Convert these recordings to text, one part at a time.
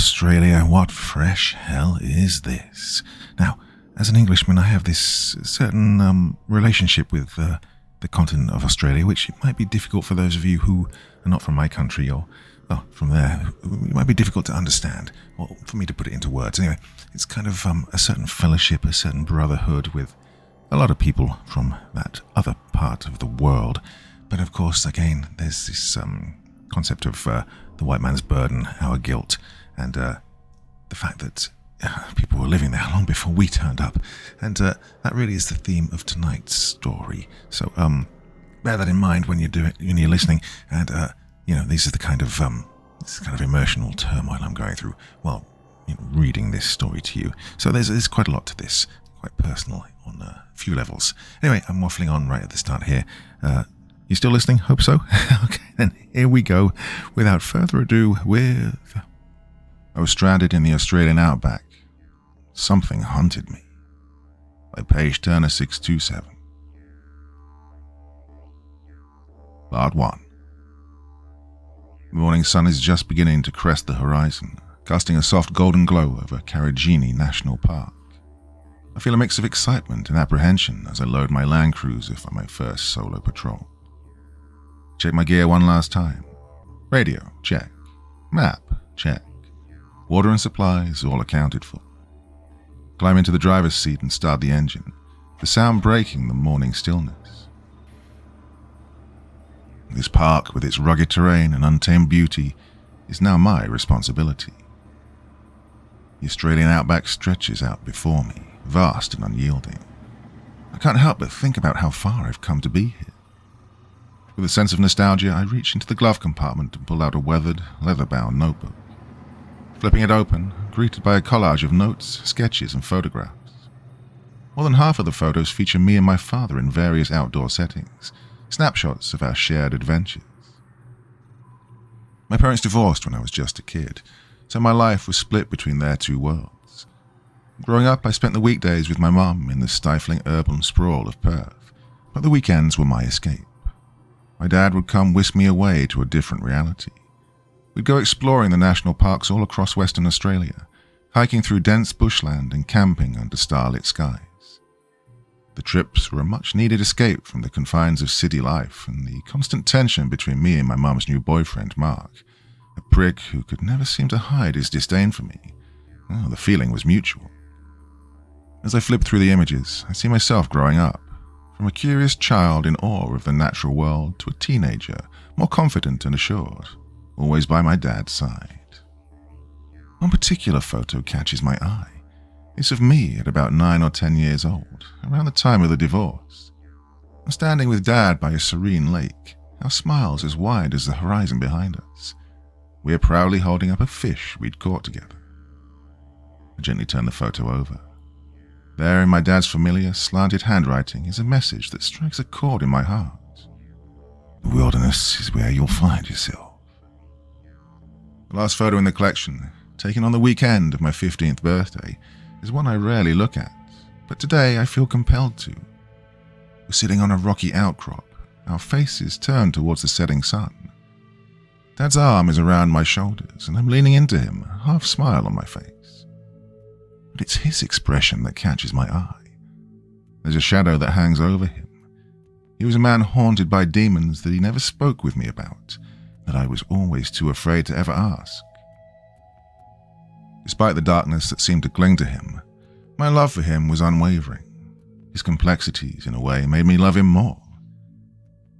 Australia, what fresh hell is this? Now, as an Englishman, I have this certain relationship with the continent of Australia, which it might be difficult for those of you who are not from my country or from there. It might be difficult to understand, or for me to put it into words. Anyway, it's kind of a certain fellowship, a certain brotherhood with a lot of people from that other part of the world. But of course, again, there's this concept of the white man's burden, our guilt, and the fact that people were living there long before we turned up. And that really is the theme of tonight's story. So bear that in mind when you do it, when you're listening. And these are the kind of emotional turmoil I'm going through while reading this story to you. So there's quite a lot to this, quite personal on a few levels. Anyway, I'm waffling on right at the start here. You still listening? Hope so. Okay, then here we go. Without further ado, I was stranded in the Australian Outback. Something hunted me. By Page Turner 627. Part 1. The morning sun is just beginning to crest the horizon, casting a soft golden glow over Karijini National Park. I feel a mix of excitement and apprehension as I load my Land Cruiser for my first solo patrol. Check my gear one last time. Radio, check. Map, check. Water and supplies, all accounted for. Climb into the driver's seat and start the engine, the sound breaking the morning stillness. This park, with its rugged terrain and untamed beauty, is now my responsibility. The Australian Outback stretches out before me, vast and unyielding. I can't help but think about how far I've come to be here. With a sense of nostalgia, I reach into the glove compartment and pull out a weathered, leather-bound notebook. Flipping it open, greeted by a collage of notes, sketches, and photographs. More than half of the photos feature me and my father in various outdoor settings, snapshots of our shared adventures. My parents divorced when I was just a kid, so my life was split between their two worlds. Growing up, I spent the weekdays with my mum in the stifling urban sprawl of Perth, but the weekends were my escape. My dad would come whisk me away to a different reality. We'd go exploring the national parks all across Western Australia, hiking through dense bushland and camping under starlit skies. The trips were a much-needed escape from the confines of city life and the constant tension between me and my mum's new boyfriend, Mark, a prick who could never seem to hide his disdain for me. The feeling was mutual. As I flip through the images, I see myself growing up, from a curious child in awe of the natural world to a teenager, more confident and assured, always by my dad's side. One particular photo catches my eye. It's of me at about 9 or 10 years old, around the time of the divorce. I'm standing with Dad by a serene lake, our smiles as wide as the horizon behind us. We're proudly holding up a fish we'd caught together. I gently turn the photo over. There, in my dad's familiar, slanted handwriting, is a message that strikes a chord in my heart. The wilderness is where you'll find yourself. The last photo in the collection, taken on the weekend of my 15th birthday, is one I rarely look at, but today I feel compelled to. We're sitting on a rocky outcrop, our faces turned towards the setting sun. Dad's arm is around my shoulders, and I'm leaning into him, a half smile on my face. But it's his expression that catches my eye. There's a shadow that hangs over him. He was a man haunted by demons that he never spoke with me about, that I was always too afraid to ever ask. Despite the darkness that seemed to cling to him, my love for him was unwavering. His complexities, in a way, made me love him more.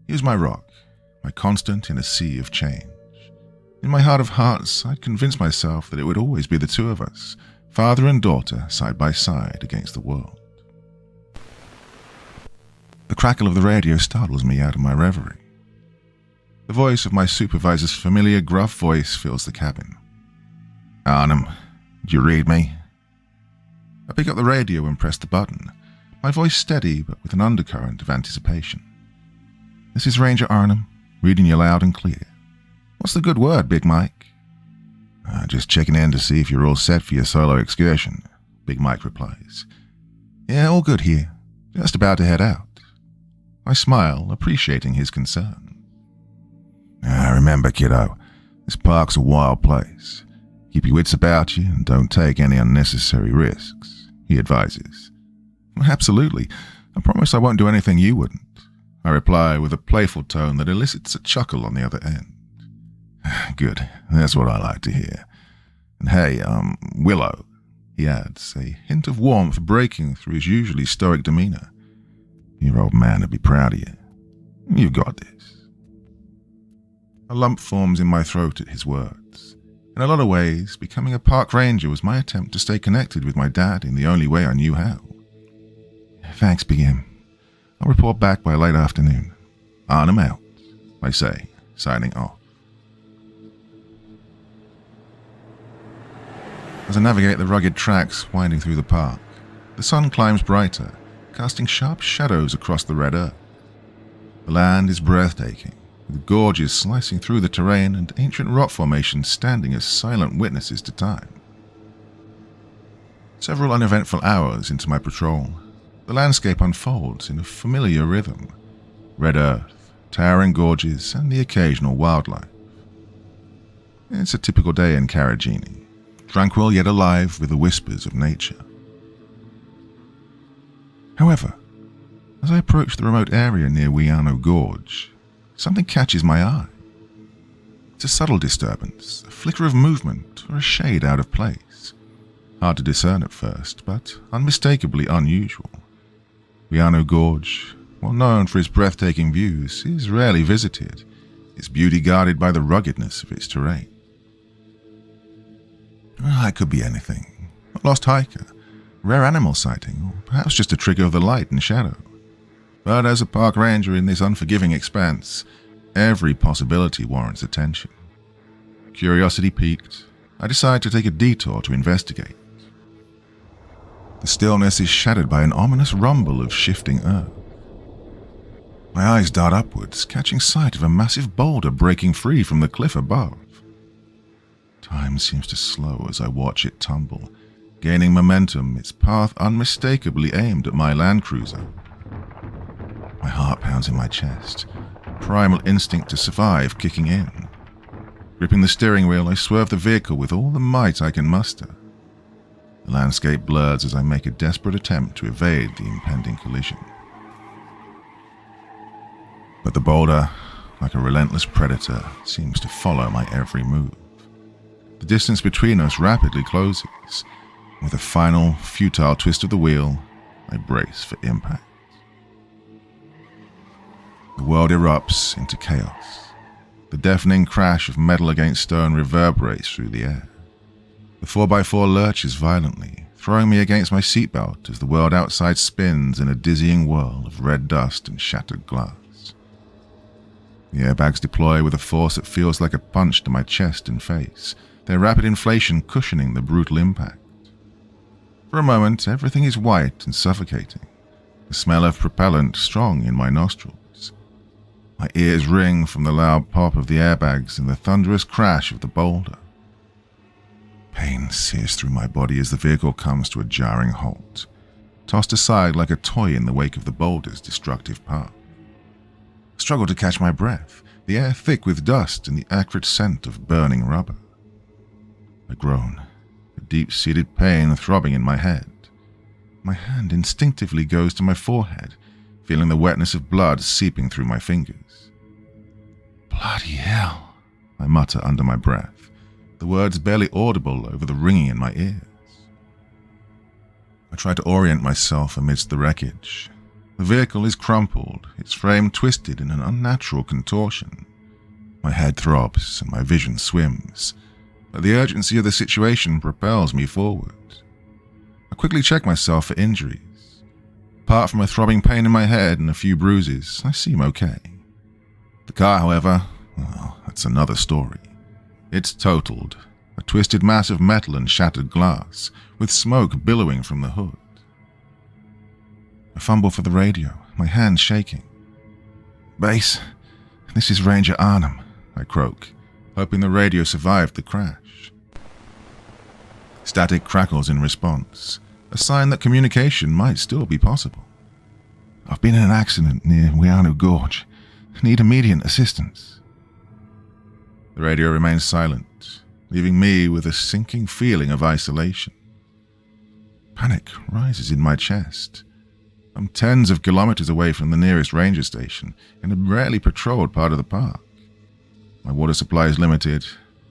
He was my rock, my constant in a sea of change. In my heart of hearts, I'd convinced myself that it would always be the two of us, father and daughter, side by side against the world. The crackle of the radio startles me out of my reverie. The voice of my supervisor's familiar gruff voice fills the cabin. "Arnhem, do you read me?" I pick up the radio and press the button, my voice steady but with an undercurrent of anticipation. "This is Ranger Arnhem, reading you loud and clear. What's the good word, Big Mike?" Just checking in to see if you're all set for your solo excursion," Big Mike replies. "Yeah, all good here. Just about to head out." I smile, appreciating his concern. "Remember, kiddo, this park's a wild place. Keep your wits about you and don't take any unnecessary risks, he advises. Absolutely. I promise I won't do anything you wouldn't, I reply with a playful tone that elicits a chuckle on the other end. Good, that's what I like to hear. And hey, Willow, he adds, a hint of warmth breaking through his usually stoic demeanor. Your old man would be proud of you. You got this. A lump forms in my throat at his words. In a lot of ways, becoming a park ranger was my attempt to stay connected with my dad in the only way I knew how. Thanks, BM. I'll report back by late afternoon. On 'em out, I say, signing off. As I navigate the rugged tracks winding through the park, the sun climbs brighter, casting sharp shadows across the red earth. The land is breathtaking, with gorges slicing through the terrain and ancient rock formations standing as silent witnesses to time. Several uneventful hours into my patrol, the landscape unfolds in a familiar rhythm. Red earth, towering gorges, and the occasional wildlife. It's a typical day in Carragini, tranquil yet alive with the whispers of nature. However, as I approach the remote area near Wiano Gorge, something catches my eye. It's a subtle disturbance, a flicker of movement, or a shade out of place. Hard to discern at first, but unmistakably unusual. Wiano Gorge, while known for its breathtaking views, is rarely visited, its beauty guarded by the ruggedness of its terrain. It could be anything. A lost hiker, rare animal sighting, or perhaps just a trick of the light and shadow. But as a park ranger in this unforgiving expanse, every possibility warrants attention. Curiosity piqued, I decide to take a detour to investigate. The stillness is shattered by an ominous rumble of shifting earth. My eyes dart upwards, catching sight of a massive boulder breaking free from the cliff above. Time seems to slow as I watch it tumble, gaining momentum, its path unmistakably aimed at my Land Cruiser. My heart pounds in my chest, primal instinct to survive kicking in. Gripping the steering wheel, I swerve the vehicle with all the might I can muster. The landscape blurs as I make a desperate attempt to evade the impending collision. But the boulder, like a relentless predator, seems to follow my every move. The distance between us rapidly closes. With a final, futile twist of the wheel, I brace for impact. The world erupts into chaos. The deafening crash of metal against stone reverberates through the air. The 4x4 lurches violently, throwing me against my seatbelt as the world outside spins in a dizzying whirl of red dust and shattered glass. The airbags deploy with a force that feels like a punch to my chest and face, their rapid inflation cushioning the brutal impact. For a moment, everything is white and suffocating, the smell of propellant strong in my nostrils. My ears ring from the loud pop of the airbags and the thunderous crash of the boulder. Pain sears through my body as the vehicle comes to a jarring halt, tossed aside like a toy in the wake of the boulder's destructive path. I struggle to catch my breath, the air thick with dust and the acrid scent of burning rubber. I groan, a deep-seated pain throbbing in my head. My hand instinctively goes to my forehead, feeling the wetness of blood seeping through my fingers. Bloody hell, I mutter under my breath, the words barely audible over the ringing in my ears. I try to orient myself amidst the wreckage. The vehicle is crumpled, its frame twisted in an unnatural contortion. My head throbs and my vision swims, but the urgency of the situation propels me forward. I quickly check myself for injuries. Apart from a throbbing pain in my head and a few bruises, I seem okay. The car, however, well, that's another story. It's totaled, a twisted mass of metal and shattered glass, with smoke billowing from the hood. I fumble for the radio, my hand shaking. "Base, this is Ranger Arnhem," I croak, hoping the radio survived the crash. Static crackles in response, a sign that communication might still be possible. "I've been in an accident near Wiano Gorge. Need immediate assistance." The radio remains silent, leaving me with a sinking feeling of isolation. Panic rises in my chest. I'm tens of kilometers away from the nearest ranger station in a rarely patrolled part of the park. My water supply is limited,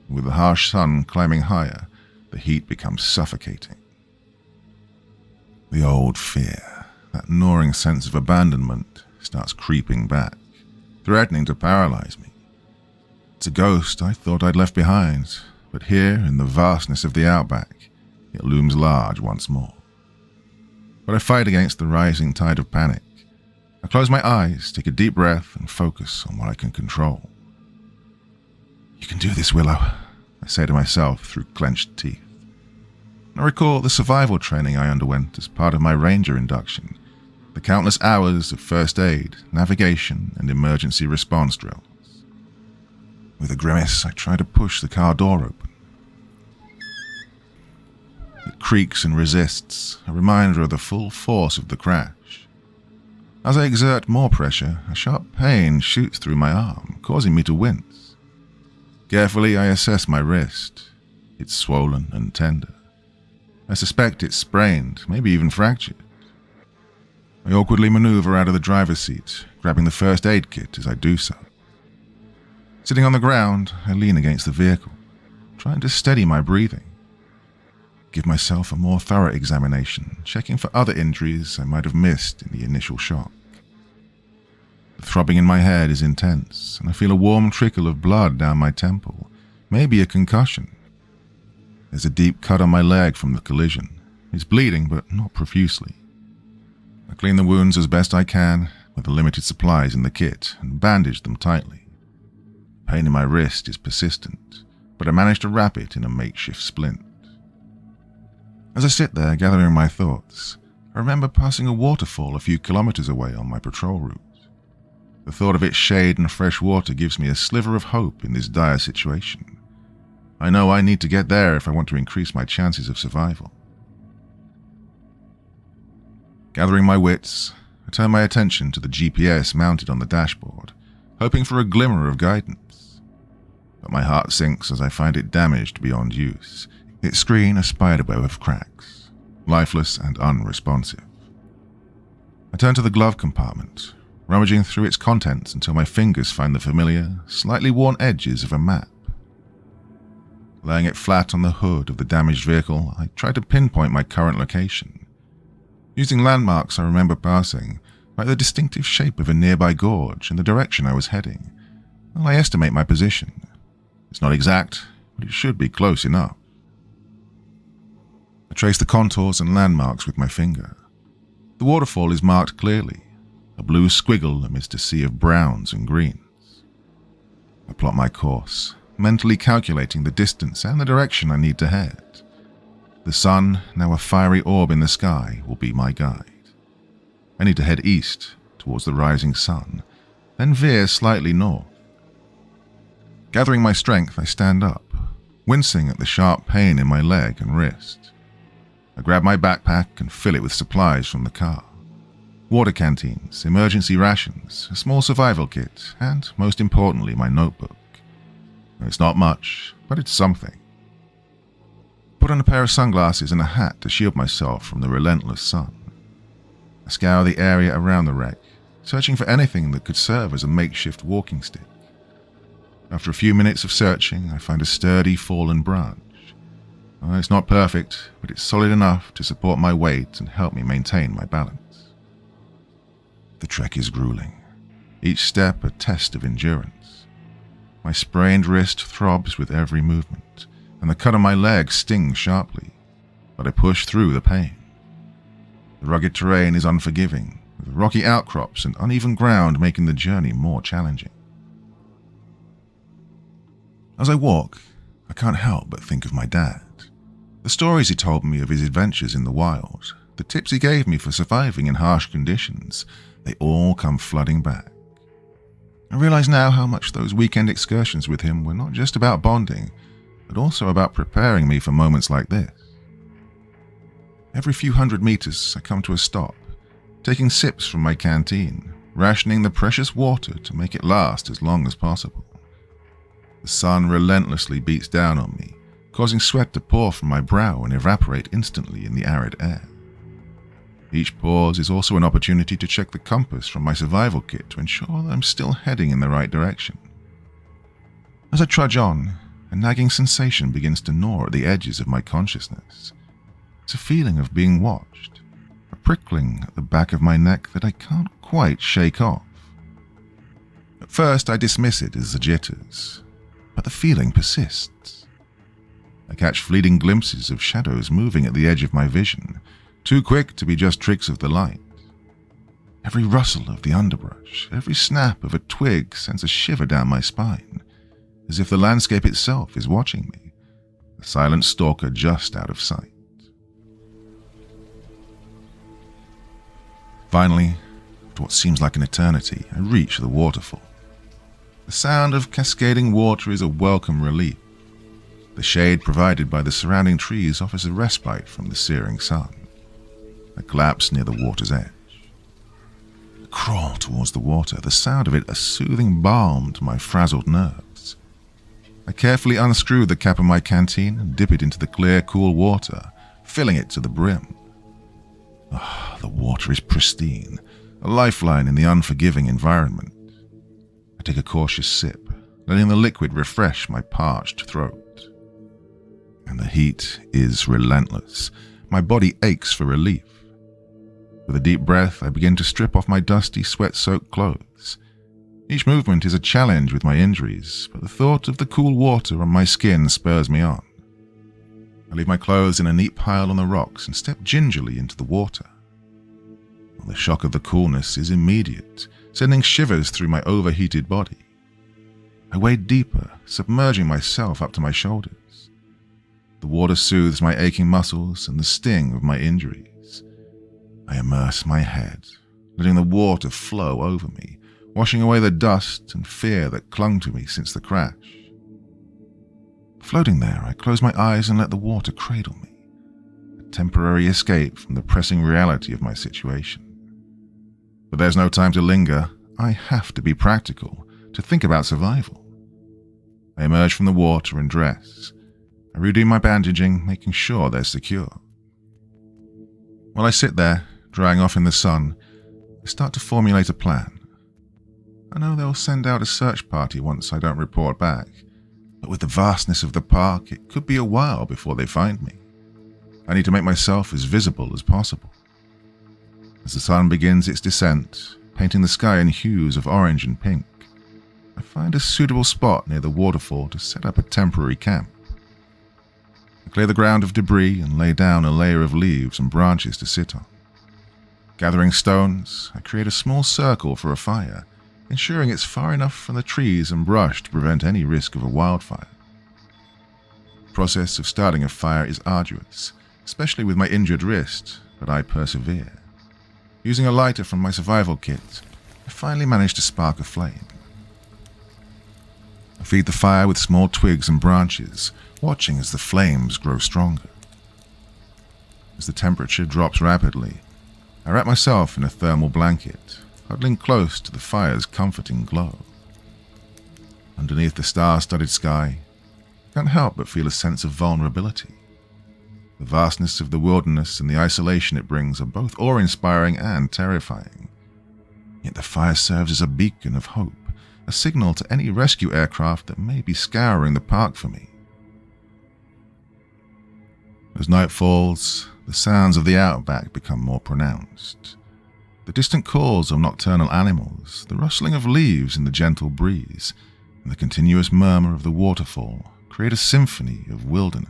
and with the harsh sun climbing higher, the heat becomes suffocating. The old fear, that gnawing sense of abandonment, starts creeping back, threatening to paralyze me. It's a ghost I thought I'd left behind, but here in the vastness of the Outback, it looms large once more. But I fight against the rising tide of panic. I close my eyes, take a deep breath, and focus on what I can control. "You can do this, Willow," I say to myself through clenched teeth. I recall the survival training I underwent as part of my ranger induction, the countless hours of first aid, navigation, and emergency response drills. With a grimace, I try to push the car door open. It creaks and resists, a reminder of the full force of the crash. As I exert more pressure, a sharp pain shoots through my arm, causing me to wince. Carefully, I assess my wrist. It's swollen and tender. I suspect it's sprained, maybe even fractured. I awkwardly maneuver out of the driver's seat, grabbing the first aid kit as I do so. Sitting on the ground, I lean against the vehicle, trying to steady my breathing. Give myself a more thorough examination, checking for other injuries I might have missed in the initial shock. The throbbing in my head is intense, and I feel a warm trickle of blood down my temple, maybe a concussion. There's a deep cut on my leg from the collision. It's bleeding, but not profusely. I clean the wounds as best I can with the limited supplies in the kit and bandage them tightly. Pain in my wrist is persistent, but I manage to wrap it in a makeshift splint. As I sit there gathering my thoughts, I remember passing a waterfall a few kilometers away on my patrol route. The thought of its shade and fresh water gives me a sliver of hope in this dire situation. I know I need to get there if I want to increase my chances of survival. Gathering my wits, I turn my attention to the GPS mounted on the dashboard, hoping for a glimmer of guidance. But my heart sinks as I find it damaged beyond use, its screen a spiderweb of cracks, lifeless and unresponsive. I turn to the glove compartment, rummaging through its contents until my fingers find the familiar, slightly worn edges of a map. Laying it flat on the hood of the damaged vehicle, I try to pinpoint my current location. Using landmarks I remember passing, like the distinctive shape of a nearby gorge and the direction I was heading, I estimate my position. It's not exact, but it should be close enough. I trace the contours and landmarks with my finger. The waterfall is marked clearly, a blue squiggle amidst a sea of browns and greens. I plot my course, mentally calculating the distance and the direction I need to head. The sun, now a fiery orb in the sky, will be my guide. I need to head east, towards the rising sun, then veer slightly north. Gathering my strength, I stand up, wincing at the sharp pain in my leg and wrist. I grab my backpack and fill it with supplies from the car. Water canteens, emergency rations, a small survival kit, and, most importantly, my notebook. It's not much, but it's something. Put on a pair of sunglasses and a hat to shield myself from the relentless sun. I scour the area around the wreck, searching for anything that could serve as a makeshift walking stick. After a few minutes of searching, I find a sturdy fallen branch. It's not perfect, but it's solid enough to support my weight and help me maintain my balance. The trek is grueling, each step a test of endurance. My sprained wrist throbs with every movement, and the cut on my leg stings sharply, but I push through the pain. The rugged terrain is unforgiving, with rocky outcrops and uneven ground making the journey more challenging. As I walk, I can't help but think of my dad. The stories he told me of his adventures in the wild, the tips he gave me for surviving in harsh conditions, they all come flooding back. I realize now how much those weekend excursions with him were not just about bonding, but also about preparing me for moments like this. Every few hundred meters, I come to a stop, taking sips from my canteen, rationing the precious water to make it last as long as possible. The sun relentlessly beats down on me, causing sweat to pour from my brow and evaporate instantly in the arid air. Each pause is also an opportunity to check the compass from my survival kit to ensure that I'm still heading in the right direction. As I trudge on, a nagging sensation begins to gnaw at the edges of my consciousness. It's a feeling of being watched, a prickling at the back of my neck that I can't quite shake off. At first, I dismiss it as the jitters, but the feeling persists. I catch fleeting glimpses of shadows moving at the edge of my vision, too quick to be just tricks of the light. Every rustle of the underbrush, every snap of a twig sends a shiver down my spine, as if the landscape itself is watching me, a silent stalker just out of sight. Finally, after what seems like an eternity, I reach the waterfall. The sound of cascading water is a welcome relief. The shade provided by the surrounding trees offers a respite from the searing sun. I collapse near the water's edge. I crawl towards the water, the sound of it a soothing balm to my frazzled nerves. I carefully unscrew the cap of my canteen and dip it into the clear, cool water, filling it to the brim. The water is pristine, a lifeline in the unforgiving environment. I take a cautious sip, letting the liquid refresh my parched throat. And the heat is relentless. My body aches for relief. With a deep breath, I begin to strip off my dusty, sweat-soaked clothes. Each movement is a challenge with my injuries, but the thought of the cool water on my skin spurs me on. I leave my clothes in a neat pile on the rocks and step gingerly into the water. The shock of the coolness is immediate, sending shivers through my overheated body. I wade deeper, submerging myself up to my shoulders. The water soothes my aching muscles and the sting of my injuries. I immerse my head, letting the water flow over me, washing away the dust and fear that clung to me since the crash. Floating there, I close my eyes and let the water cradle me, a temporary escape from the pressing reality of my situation. But there's no time to linger. I have to be practical, to think about survival. I emerge from the water and dress. I redo my bandaging, making sure they're secure. While I sit there, drying off in the sun, I start to formulate a plan. I know they'll send out a search party once I don't report back, but with the vastness of the park, it could be a while before they find me. I need to make myself as visible as possible. As the sun begins its descent, painting the sky in hues of orange and pink, I find a suitable spot near the waterfall to set up a temporary camp. I clear the ground of debris and lay down a layer of leaves and branches to sit on. Gathering stones, I create a small circle for a fire, ensuring it's far enough from the trees and brush to prevent any risk of a wildfire. The process of starting a fire is arduous, especially with my injured wrist, but I persevere. Using a lighter from my survival kit, I finally manage to spark a flame. I feed the fire with small twigs and branches, watching as the flames grow stronger. As the temperature drops rapidly, I wrap myself in a thermal blanket, huddling close to the fire's comforting glow. Underneath the star-studded sky, I can't help but feel a sense of vulnerability. The vastness of the wilderness and the isolation it brings are both awe-inspiring and terrifying. Yet the fire serves as a beacon of hope, a signal to any rescue aircraft that may be scouring the park for me. As night falls, the sounds of the Outback become more pronounced. The distant calls of nocturnal animals, the rustling of leaves in the gentle breeze, and the continuous murmur of the waterfall create a symphony of wilderness.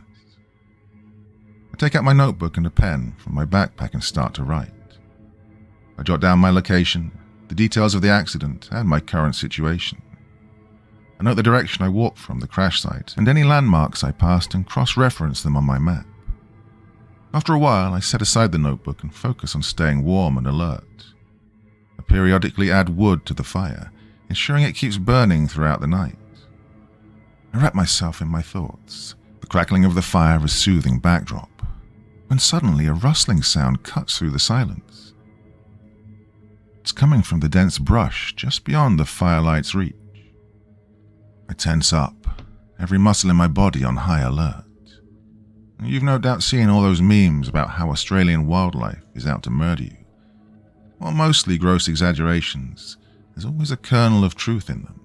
I take out my notebook and a pen from my backpack and start to write. I jot down my location, the details of the accident, and my current situation. I note the direction I walked from the crash site and any landmarks I passed and cross-reference them on my map. After a while, I set aside the notebook and focus on staying warm and alert. I periodically add wood to the fire, ensuring it keeps burning throughout the night. I wrap myself in my thoughts, the crackling of the fire a soothing backdrop, when suddenly a rustling sound cuts through the silence. It's coming from the dense brush just beyond the firelight's reach. I tense up, every muscle in my body on high alert. You've no doubt seen all those memes about how Australian wildlife is out to murder you. While mostly gross exaggerations, there's always a kernel of truth in them.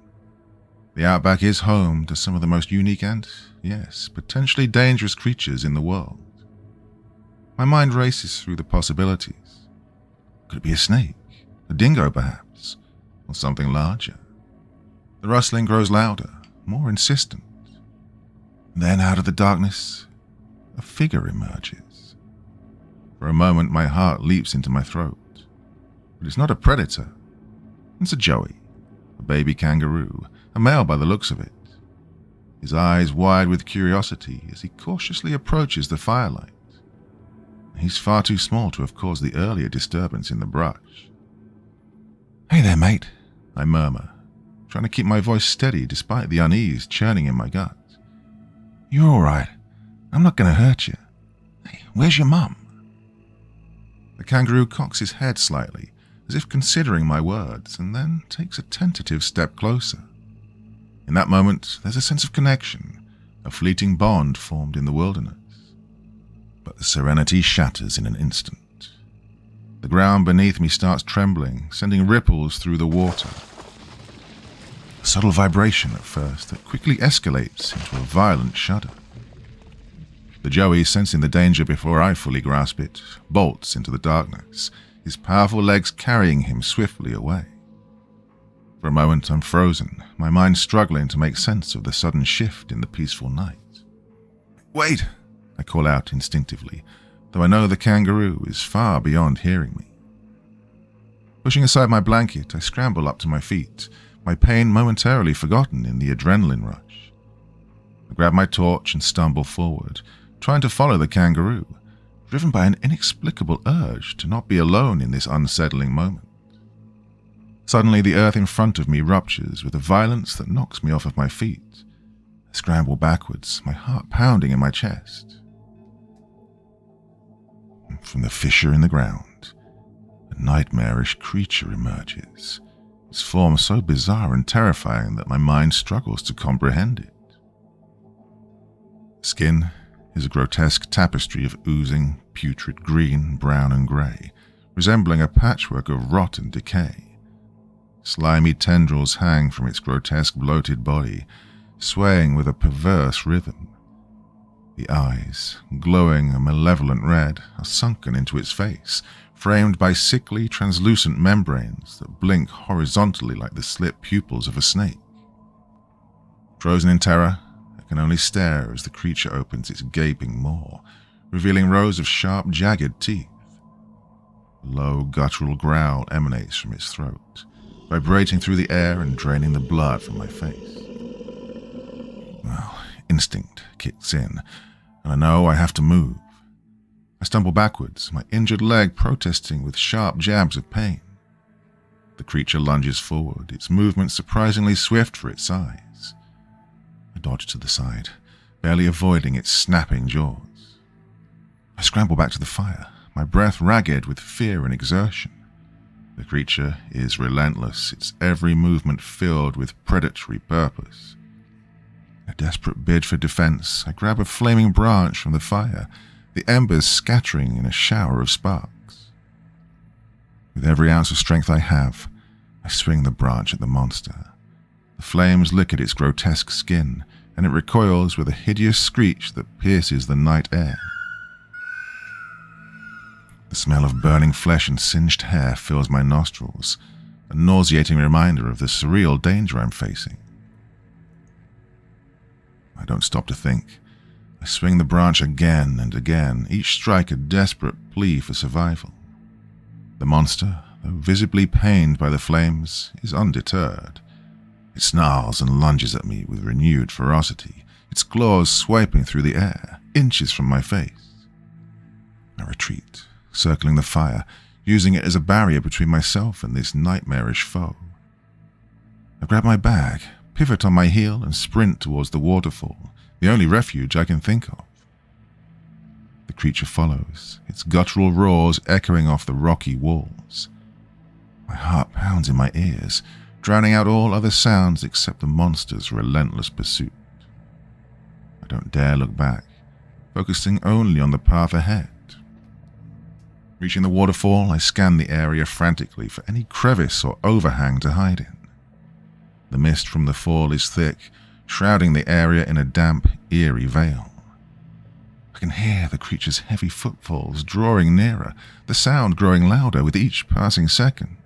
The Outback is home to some of the most unique and, yes, potentially dangerous creatures in the world. My mind races through the possibilities. Could it be a snake? A dingo, perhaps? Or something larger? The rustling grows louder, more insistent. Then out of the darkness, a figure emerges. For a moment, my heart leaps into my throat. But it's not a predator. It's a joey, a baby kangaroo, a male by the looks of it. His eyes wide with curiosity as he cautiously approaches the firelight. He's far too small to have caused the earlier disturbance in the brush. "Hey there, mate," I murmur, trying to keep my voice steady despite the unease churning in my gut. "You're all right. I'm not going to hurt you. Hey, where's your mum?" The kangaroo cocks his head slightly, as if considering my words, and then takes a tentative step closer. In that moment, there's a sense of connection, a fleeting bond formed in the wilderness. But the serenity shatters in an instant. The ground beneath me starts trembling, sending ripples through the water. A subtle vibration at first that quickly escalates into a violent shudder. The joey, sensing the danger before I fully grasp it, bolts into the darkness, his powerful legs carrying him swiftly away. For a moment I'm frozen, my mind struggling to make sense of the sudden shift in the peaceful night. "Wait!" I call out instinctively, though I know the kangaroo is far beyond hearing me. Pushing aside my blanket, I scramble up to my feet, my pain momentarily forgotten in the adrenaline rush. I grab my torch and stumble forward, trying to follow the kangaroo, driven by an inexplicable urge to not be alone in this unsettling moment. Suddenly, the earth in front of me ruptures with a violence that knocks me off of my feet. I scramble backwards, my heart pounding in my chest. From the fissure in the ground, a nightmarish creature emerges, its form so bizarre and terrifying that my mind struggles to comprehend it. Skin is a grotesque tapestry of oozing, putrid green, brown, and grey, resembling a patchwork of rot and decay. Slimy tendrils hang from its grotesque bloated body, swaying with a perverse rhythm. The eyes, glowing a malevolent red, are sunken into its face, framed by sickly, translucent membranes that blink horizontally like the slit pupils of a snake. Frozen in terror, I can only stare as the creature opens its gaping maw, revealing rows of sharp, jagged teeth. A low, guttural growl emanates from its throat, vibrating through the air and draining the blood from my face. Well, instinct kicks in, and I know I have to move. I stumble backwards, my injured leg protesting with sharp jabs of pain. The creature lunges forward, its movement surprisingly swift for its size. I dodge to the side, barely avoiding its snapping jaws. I scramble back to the fire, my breath ragged with fear and exertion. The creature is relentless, its every movement filled with predatory purpose. In a desperate bid for defense, I grab a flaming branch from the fire, the embers scattering in a shower of sparks. With every ounce of strength I have, I swing the branch at the monster. The flames lick at its grotesque skin, and it recoils with a hideous screech that pierces the night air. The smell of burning flesh and singed hair fills my nostrils, a nauseating reminder of the surreal danger I'm facing. I don't stop to think. I swing the branch again and again, each strike a desperate plea for survival. The monster, though visibly pained by the flames, is undeterred. It snarls and lunges at me with renewed ferocity, its claws swiping through the air, inches from my face. I retreat, circling the fire, using it as a barrier between myself and this nightmarish foe. I grab my bag, pivot on my heel, and sprint towards the waterfall, the only refuge I can think of. The creature follows, its guttural roars echoing off the rocky walls. My heart pounds in my ears, drowning out all other sounds except the monster's relentless pursuit. I don't dare look back, focusing only on the path ahead. Reaching the waterfall, I scan the area frantically for any crevice or overhang to hide in. The mist from the fall is thick, shrouding the area in a damp, eerie veil. I can hear the creature's heavy footfalls drawing nearer, the sound growing louder with each passing second.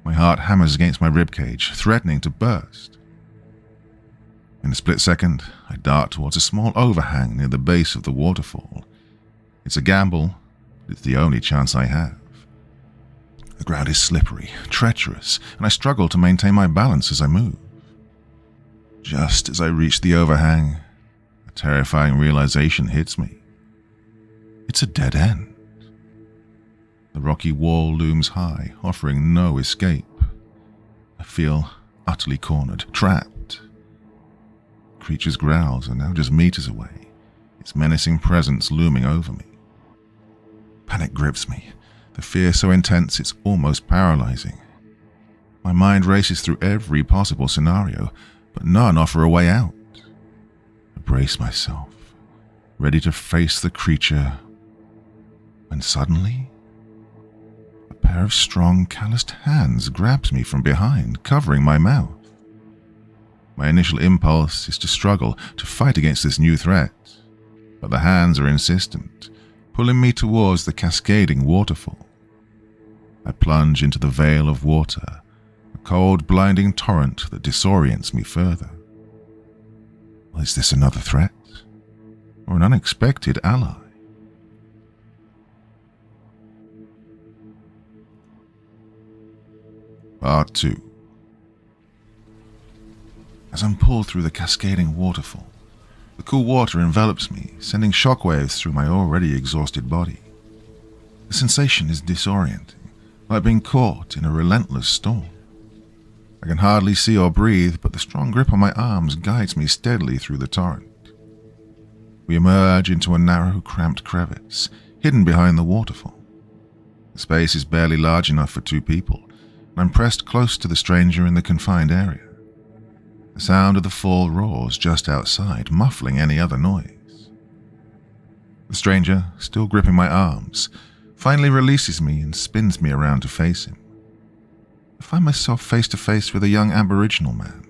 My heart hammers against my ribcage, threatening to burst. In a split second, I dart towards a small overhang near the base of the waterfall. It's a gamble, but it's the only chance I have. The ground is slippery, treacherous, and I struggle to maintain my balance as I move. Just as I reach the overhang, a terrifying realization hits me. It's a dead end. The rocky wall looms high, offering no escape. I feel utterly cornered, trapped. The creature's growls are now just meters away, its menacing presence looming over me. Panic grips me, the fear so intense it's almost paralyzing. My mind races through every possible scenario, but none offer a way out. I brace myself, ready to face the creature, when suddenly, a pair of strong, calloused hands grabs me from behind, covering my mouth. My initial impulse is to struggle, to fight against this new threat, but the hands are insistent, pulling me towards the cascading waterfall. I plunge into the veil of water, a cold, blinding torrent that disorients me further. Well, is this another threat, or an unexpected ally? Part 2. As I'm pulled through the cascading waterfall, the cool water envelops me, sending shockwaves through my already exhausted body. The sensation is disorienting, like being caught in a relentless storm. I can hardly see or breathe, but the strong grip on my arms guides me steadily through the torrent. We emerge into a narrow, cramped crevice, hidden behind the waterfall. The space is barely large enough for 2 people, and I'm pressed close to the stranger in the confined area. The sound of the fall roars just outside, muffling any other noise. The stranger, still gripping my arms, finally releases me and spins me around to face him. I find myself face to face with a young Aboriginal man.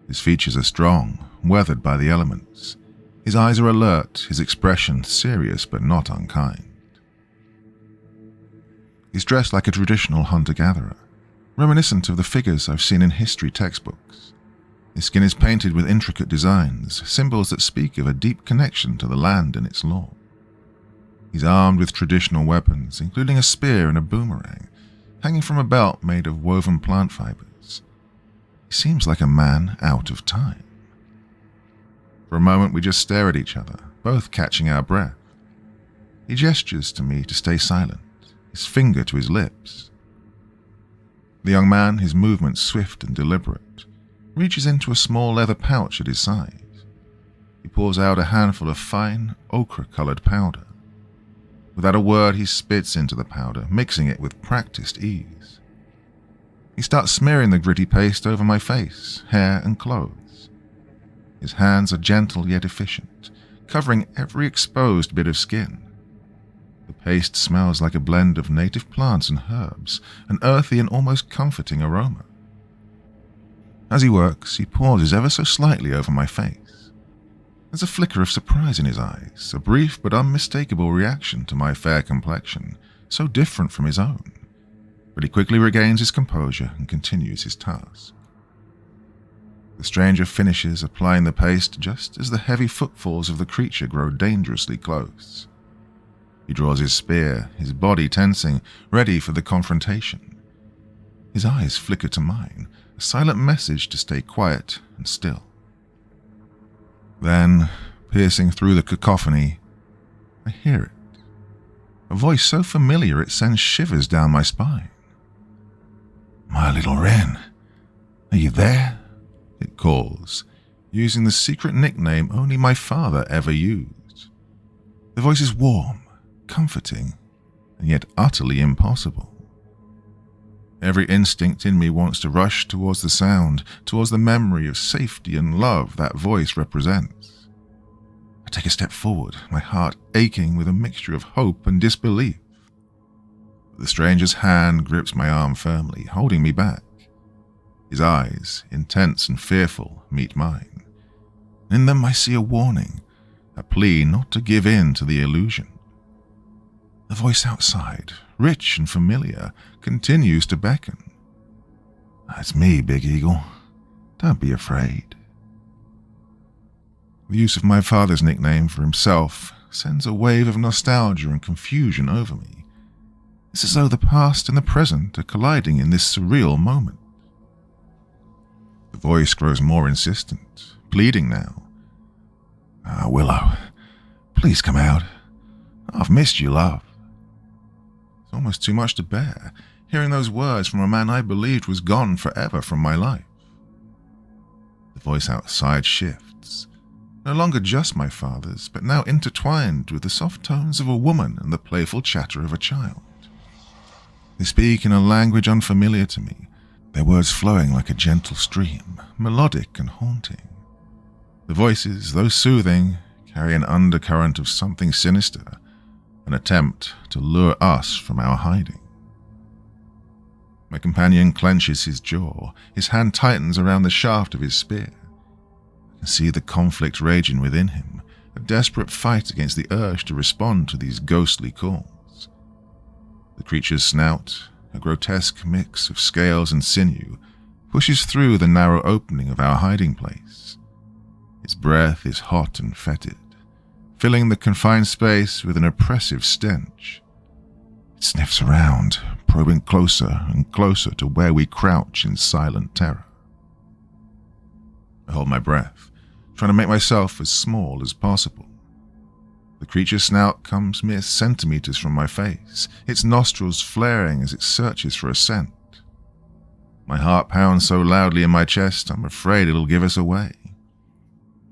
His features are strong, weathered by the elements. His eyes are alert, his expression serious but not unkind. He's dressed like a traditional hunter-gatherer, reminiscent of the figures I've seen in history textbooks. His skin is painted with intricate designs, symbols that speak of a deep connection to the land and its lore. He's armed with traditional weapons, including a spear and a boomerang, hanging from a belt made of woven plant fibers. He seems like a man out of time. For a moment we just stare at each other, both catching our breath. He gestures to me to stay silent, his finger to his lips. The young man, his movements swift and deliberate, reaches into a small leather pouch at his side. He pours out a handful of fine, ochre-colored powder. Without a word, he spits into the powder, mixing it with practiced ease. He starts smearing the gritty paste over my face, hair, and clothes. His hands are gentle yet efficient, covering every exposed bit of skin. The paste smells like a blend of native plants and herbs, an earthy and almost comforting aroma. As he works, he pauses ever so slightly over my face. There's a flicker of surprise in his eyes, a brief but unmistakable reaction to my fair complexion, so different from his own. But he quickly regains his composure and continues his task. The stranger finishes applying the paste just as the heavy footfalls of the creature grow dangerously close. He draws his spear, his body tensing, ready for the confrontation. His eyes flicker to mine, a silent message to stay quiet and still. Then, piercing through the cacophony, I hear it. A voice so familiar it sends shivers down my spine. "My little Wren, are you there?" it calls, using the secret nickname only my father ever used. The voice is warm, comforting, and yet utterly impossible. Every instinct in me wants to rush towards the sound, towards the memory of safety and love that voice represents. I take a step forward, my heart aching with a mixture of hope and disbelief. The stranger's hand grips my arm firmly, holding me back. His eyes, intense and fearful, meet mine. In them I see a warning, a plea not to give in to the illusion. The voice outside, rich and familiar, continues to beckon. It's me, Big Eagle. Don't be afraid. The use of my father's nickname for himself sends a wave of nostalgia and confusion over me. It's as though the past and the present are colliding in this surreal moment. The voice grows more insistent, pleading now. Willow, please come out. I've missed you, love. It's almost too much to bear, hearing those words from a man I believed was gone forever from my life. The voice outside shifts, no longer just my father's, but now intertwined with the soft tones of a woman and the playful chatter of a child. They speak in a language unfamiliar to me, their words flowing like a gentle stream, melodic and haunting. The voices, though soothing, carry an undercurrent of something sinister, an attempt to lure us from our hiding. My companion clenches his jaw, his hand tightens around the shaft of his spear. I can see the conflict raging within him, a desperate fight against the urge to respond to these ghostly calls. The creature's snout, a grotesque mix of scales and sinew, pushes through the narrow opening of our hiding place. Its breath is hot and fetid, filling the confined space with an oppressive stench. It sniffs around, probing closer and closer to where we crouch in silent terror. I hold my breath, trying to make myself as small as possible. The creature's snout comes mere centimeters from my face, its nostrils flaring as it searches for a scent. My heart pounds so loudly in my chest, I'm afraid it'll give us away.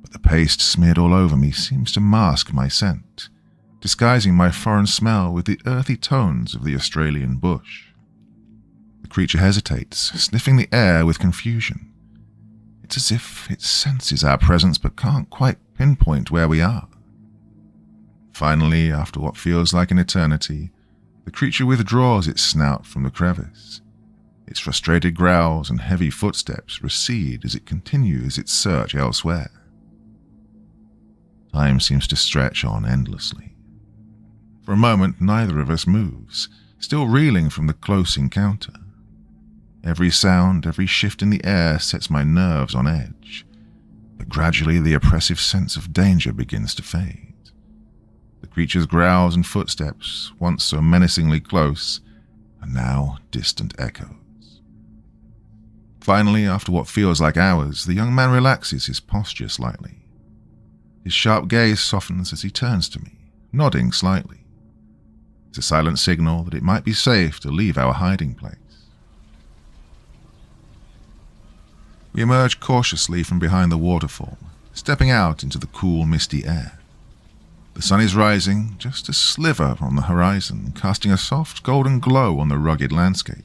But the paste smeared all over me seems to mask my scent, disguising my foreign smell with the earthy tones of the Australian bush. The creature hesitates, sniffing the air with confusion. It's as if it senses our presence but can't quite pinpoint where we are. Finally, after what feels like an eternity, the creature withdraws its snout from the crevice. Its frustrated growls and heavy footsteps recede as it continues its search elsewhere. Time seems to stretch on endlessly. For a moment, neither of us moves, still reeling from the close encounter. Every sound, every shift in the air sets my nerves on edge, but gradually the oppressive sense of danger begins to fade. The creature's growls and footsteps, once so menacingly close, are now distant echoes. Finally, after what feels like hours, the young man relaxes his posture slightly. His sharp gaze softens as he turns to me, nodding slightly. It's a silent signal that it might be safe to leave our hiding place. We emerge cautiously from behind the waterfall, stepping out into the cool, misty air. The sun is rising, just a sliver on the horizon, casting a soft golden glow on the rugged landscape.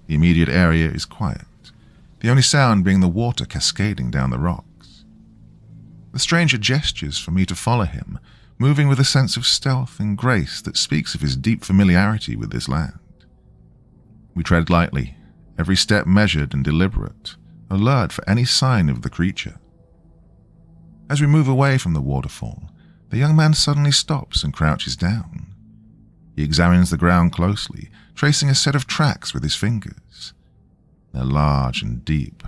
The immediate area is quiet, the only sound being the water cascading down the rocks. The stranger gestures for me to follow him, moving with a sense of stealth and grace that speaks of his deep familiarity with this land. We tread lightly, every step measured and deliberate, alert for any sign of the creature. As we move away from the waterfall, the young man suddenly stops and crouches down. He examines the ground closely, tracing a set of tracks with his fingers. They're large and deep,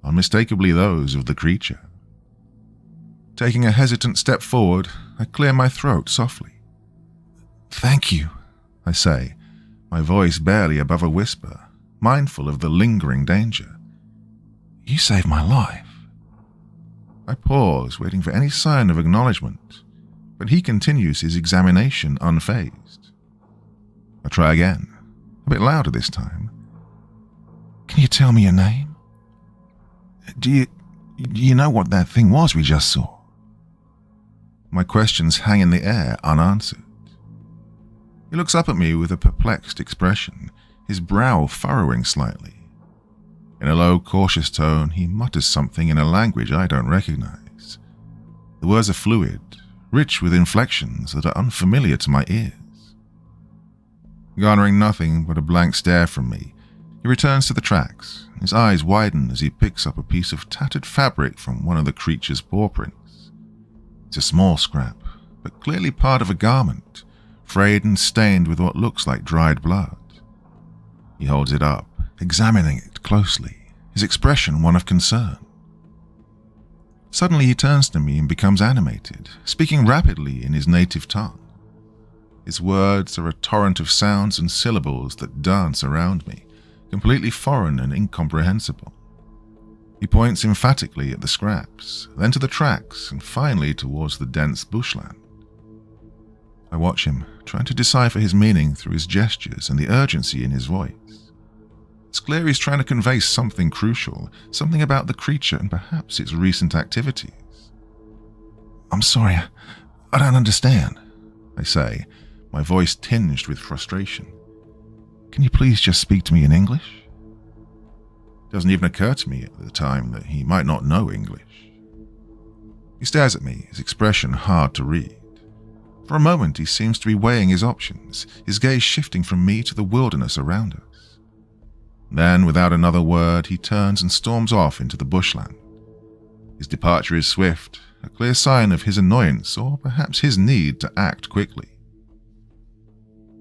unmistakably those of the creature. Taking a hesitant step forward, I clear my throat softly. "Thank you," I say, my voice barely above a whisper, mindful of the lingering danger. "You saved my life." I pause, waiting for any sign of acknowledgement, but he continues his examination unfazed. I try again, a bit louder this time. "Can you tell me your name? Do you know what that thing was we just saw?" My questions hang in the air unanswered. He looks up at me with a perplexed expression, his brow furrowing slightly. In a low, cautious tone, he mutters something in a language I don't recognize. The words are fluid, rich with inflections that are unfamiliar to my ears. Garnering nothing but a blank stare from me, he returns to the tracks. His eyes widen as he picks up a piece of tattered fabric from one of the creature's paw prints. It's a small scrap, but clearly part of a garment, frayed and stained with what looks like dried blood. He holds it up, examining it closely, his expression one of concern. Suddenly he turns to me and becomes animated, speaking rapidly in his native tongue. His words are a torrent of sounds and syllables that dance around me, completely foreign and incomprehensible. He points emphatically at the scraps, then to the tracks, and finally towards the dense bushland. I watch him, trying to decipher his meaning through his gestures and the urgency in his voice. It's clear he's trying to convey something crucial, something about the creature and perhaps its recent activities. "I'm sorry, I don't understand," I say, my voice tinged with frustration. "Can you please just speak to me in English?" It doesn't even occur to me at the time that he might not know English. He stares at me, his expression hard to read. For a moment he seems to be weighing his options, his gaze shifting from me to the wilderness around us. Then, without another word, he turns and storms off into the bushland. His departure is swift, a clear sign of his annoyance or perhaps his need to act quickly.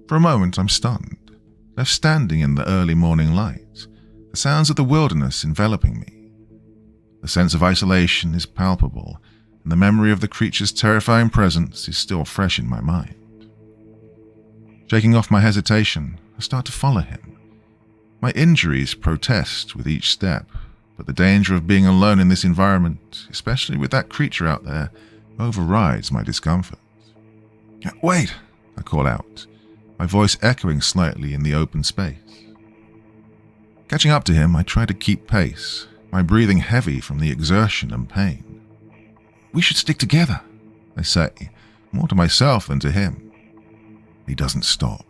For a moment I'm stunned, left standing in the early morning light, the sounds of the wilderness enveloping me. The sense of isolation is palpable, and the memory of the creature's terrifying presence is still fresh in my mind. Shaking off my hesitation, I start to follow him. My injuries protest with each step, but the danger of being alone in this environment, especially with that creature out there, overrides my discomfort. "Wait," I call out, my voice echoing slightly in the open space. Catching up to him, I try to keep pace, my breathing heavy from the exertion and pain. "We should stick together," I say, more to myself than to him. He doesn't stop.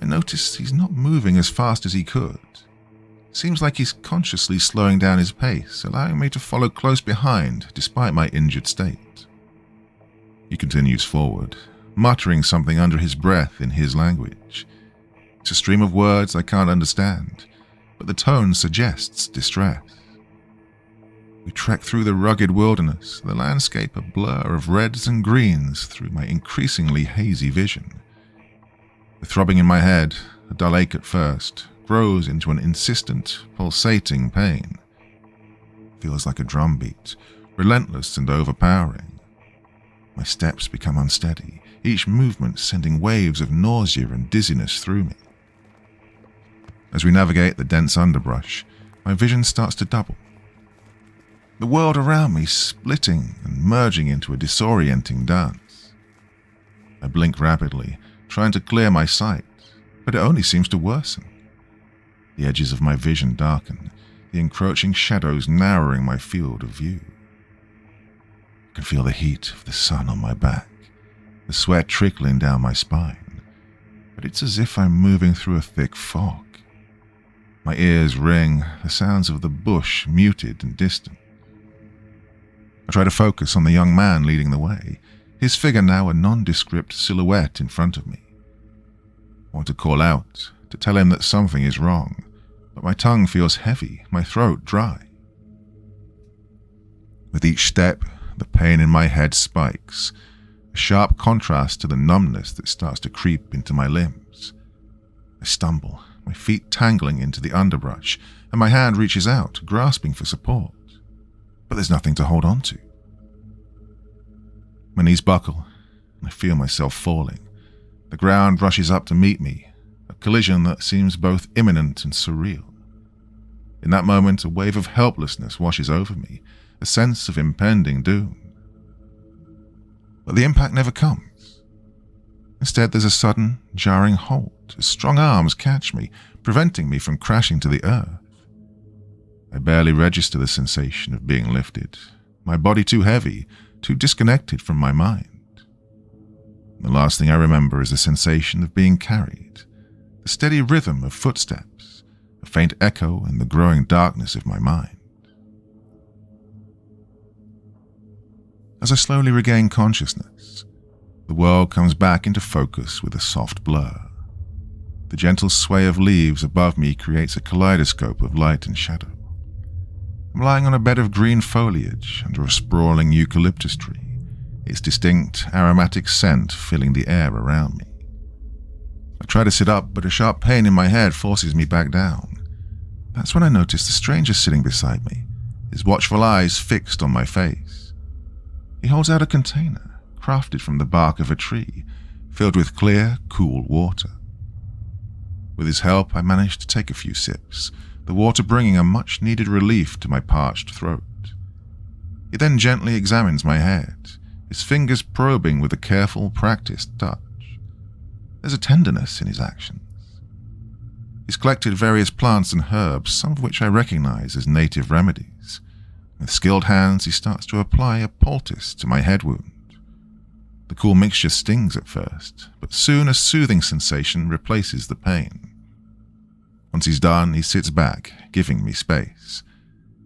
I notice he's not moving as fast as he could. Seems like he's consciously slowing down his pace, allowing me to follow close behind despite my injured state. He continues forward, muttering something under his breath in his language. It's a stream of words I can't understand, but the tone suggests distress. We trek through the rugged wilderness, the landscape a blur of reds and greens through my increasingly hazy vision. The throbbing in my head, a dull ache at first, grows into an insistent, pulsating pain. It feels like a drumbeat, relentless and overpowering. My steps become unsteady, each movement sending waves of nausea and dizziness through me. As we navigate the dense underbrush, my vision starts to double. The world around me splitting and merging into a disorienting dance. I blink rapidly, trying to clear my sight, but it only seems to worsen. The edges of my vision darken, the encroaching shadows narrowing my field of view. I can feel the heat of the sun on my back, the sweat trickling down my spine, but it's as if I'm moving through a thick fog. My ears ring, the sounds of the bush muted and distant. I try to focus on the young man leading the way, his figure now a nondescript silhouette in front of me. I want to call out, to tell him that something is wrong, but my tongue feels heavy, my throat dry. With each step, the pain in my head spikes, a sharp contrast to the numbness that starts to creep into my limbs. I stumble, my feet tangling into the underbrush, and my hand reaches out, grasping for support. But there's nothing to hold on to. My knees buckle, and I feel myself falling. The ground rushes up to meet me, a collision that seems both imminent and surreal. In that moment, a wave of helplessness washes over me, a sense of impending doom. But the impact never comes. Instead, there's a sudden, jarring halt as strong arms catch me, preventing me from crashing to the earth. I barely register the sensation of being lifted, my body too heavy, too disconnected from my mind. The last thing I remember is the sensation of being carried, the steady rhythm of footsteps, a faint echo in the growing darkness of my mind. As I slowly regain consciousness, the world comes back into focus with a soft blur. The gentle sway of leaves above me creates a kaleidoscope of light and shadow. I'm lying on a bed of green foliage under a sprawling eucalyptus tree, its distinct aromatic scent filling the air around me. I try to sit up, but a sharp pain in my head forces me back down. That's when I notice the stranger sitting beside me, his watchful eyes fixed on my face. He holds out a container, crafted from the bark of a tree, filled with clear, cool water. With his help, I manage to take a few sips, the water bringing a much-needed relief to my parched throat. He then gently examines my head, his fingers probing with a careful, practiced touch. There's a tenderness in his actions. He's collected various plants and herbs, some of which I recognize as native remedies. With skilled hands, he starts to apply a poultice to my head wound. The cool mixture stings at first, but soon a soothing sensation replaces the pain. Once he's done, he sits back, giving me space.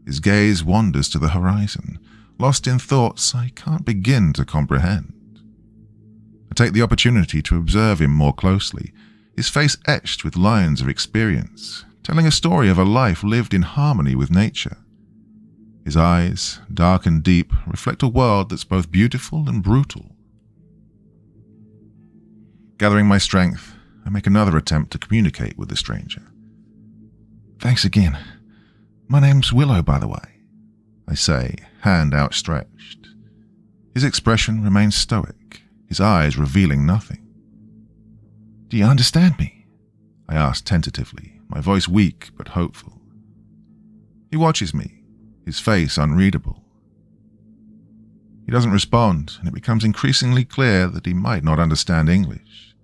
His gaze wanders to the horizon, lost in thoughts I can't begin to comprehend. I take the opportunity to observe him more closely, his face etched with lines of experience, telling a story of a life lived in harmony with nature. His eyes, dark and deep, reflect a world that's both beautiful and brutal. Gathering my strength, I make another attempt to communicate with the stranger. "Thanks again. My name's Willow, by the way," I say, hand outstretched. His expression remains stoic, his eyes revealing nothing. "Do you understand me?" I ask tentatively, my voice weak but hopeful. He watches me, his face unreadable. He doesn't respond, and it becomes increasingly clear that he might not understand English.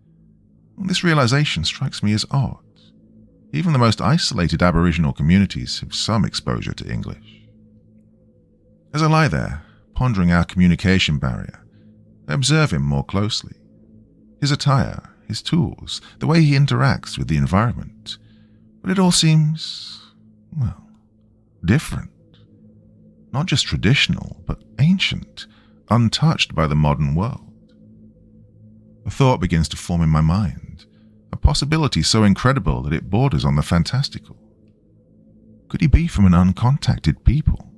This realization strikes me as odd. Even the most isolated Aboriginal communities have some exposure to English. As I lie there, pondering our communication barrier, I observe him more closely. His attire, his tools, the way he interacts with the environment. But it all seems, well, different. Not just traditional, but ancient, untouched by the modern world. A thought begins to form in my mind, a possibility so incredible that it borders on the fantastical. Could he be from an uncontacted people?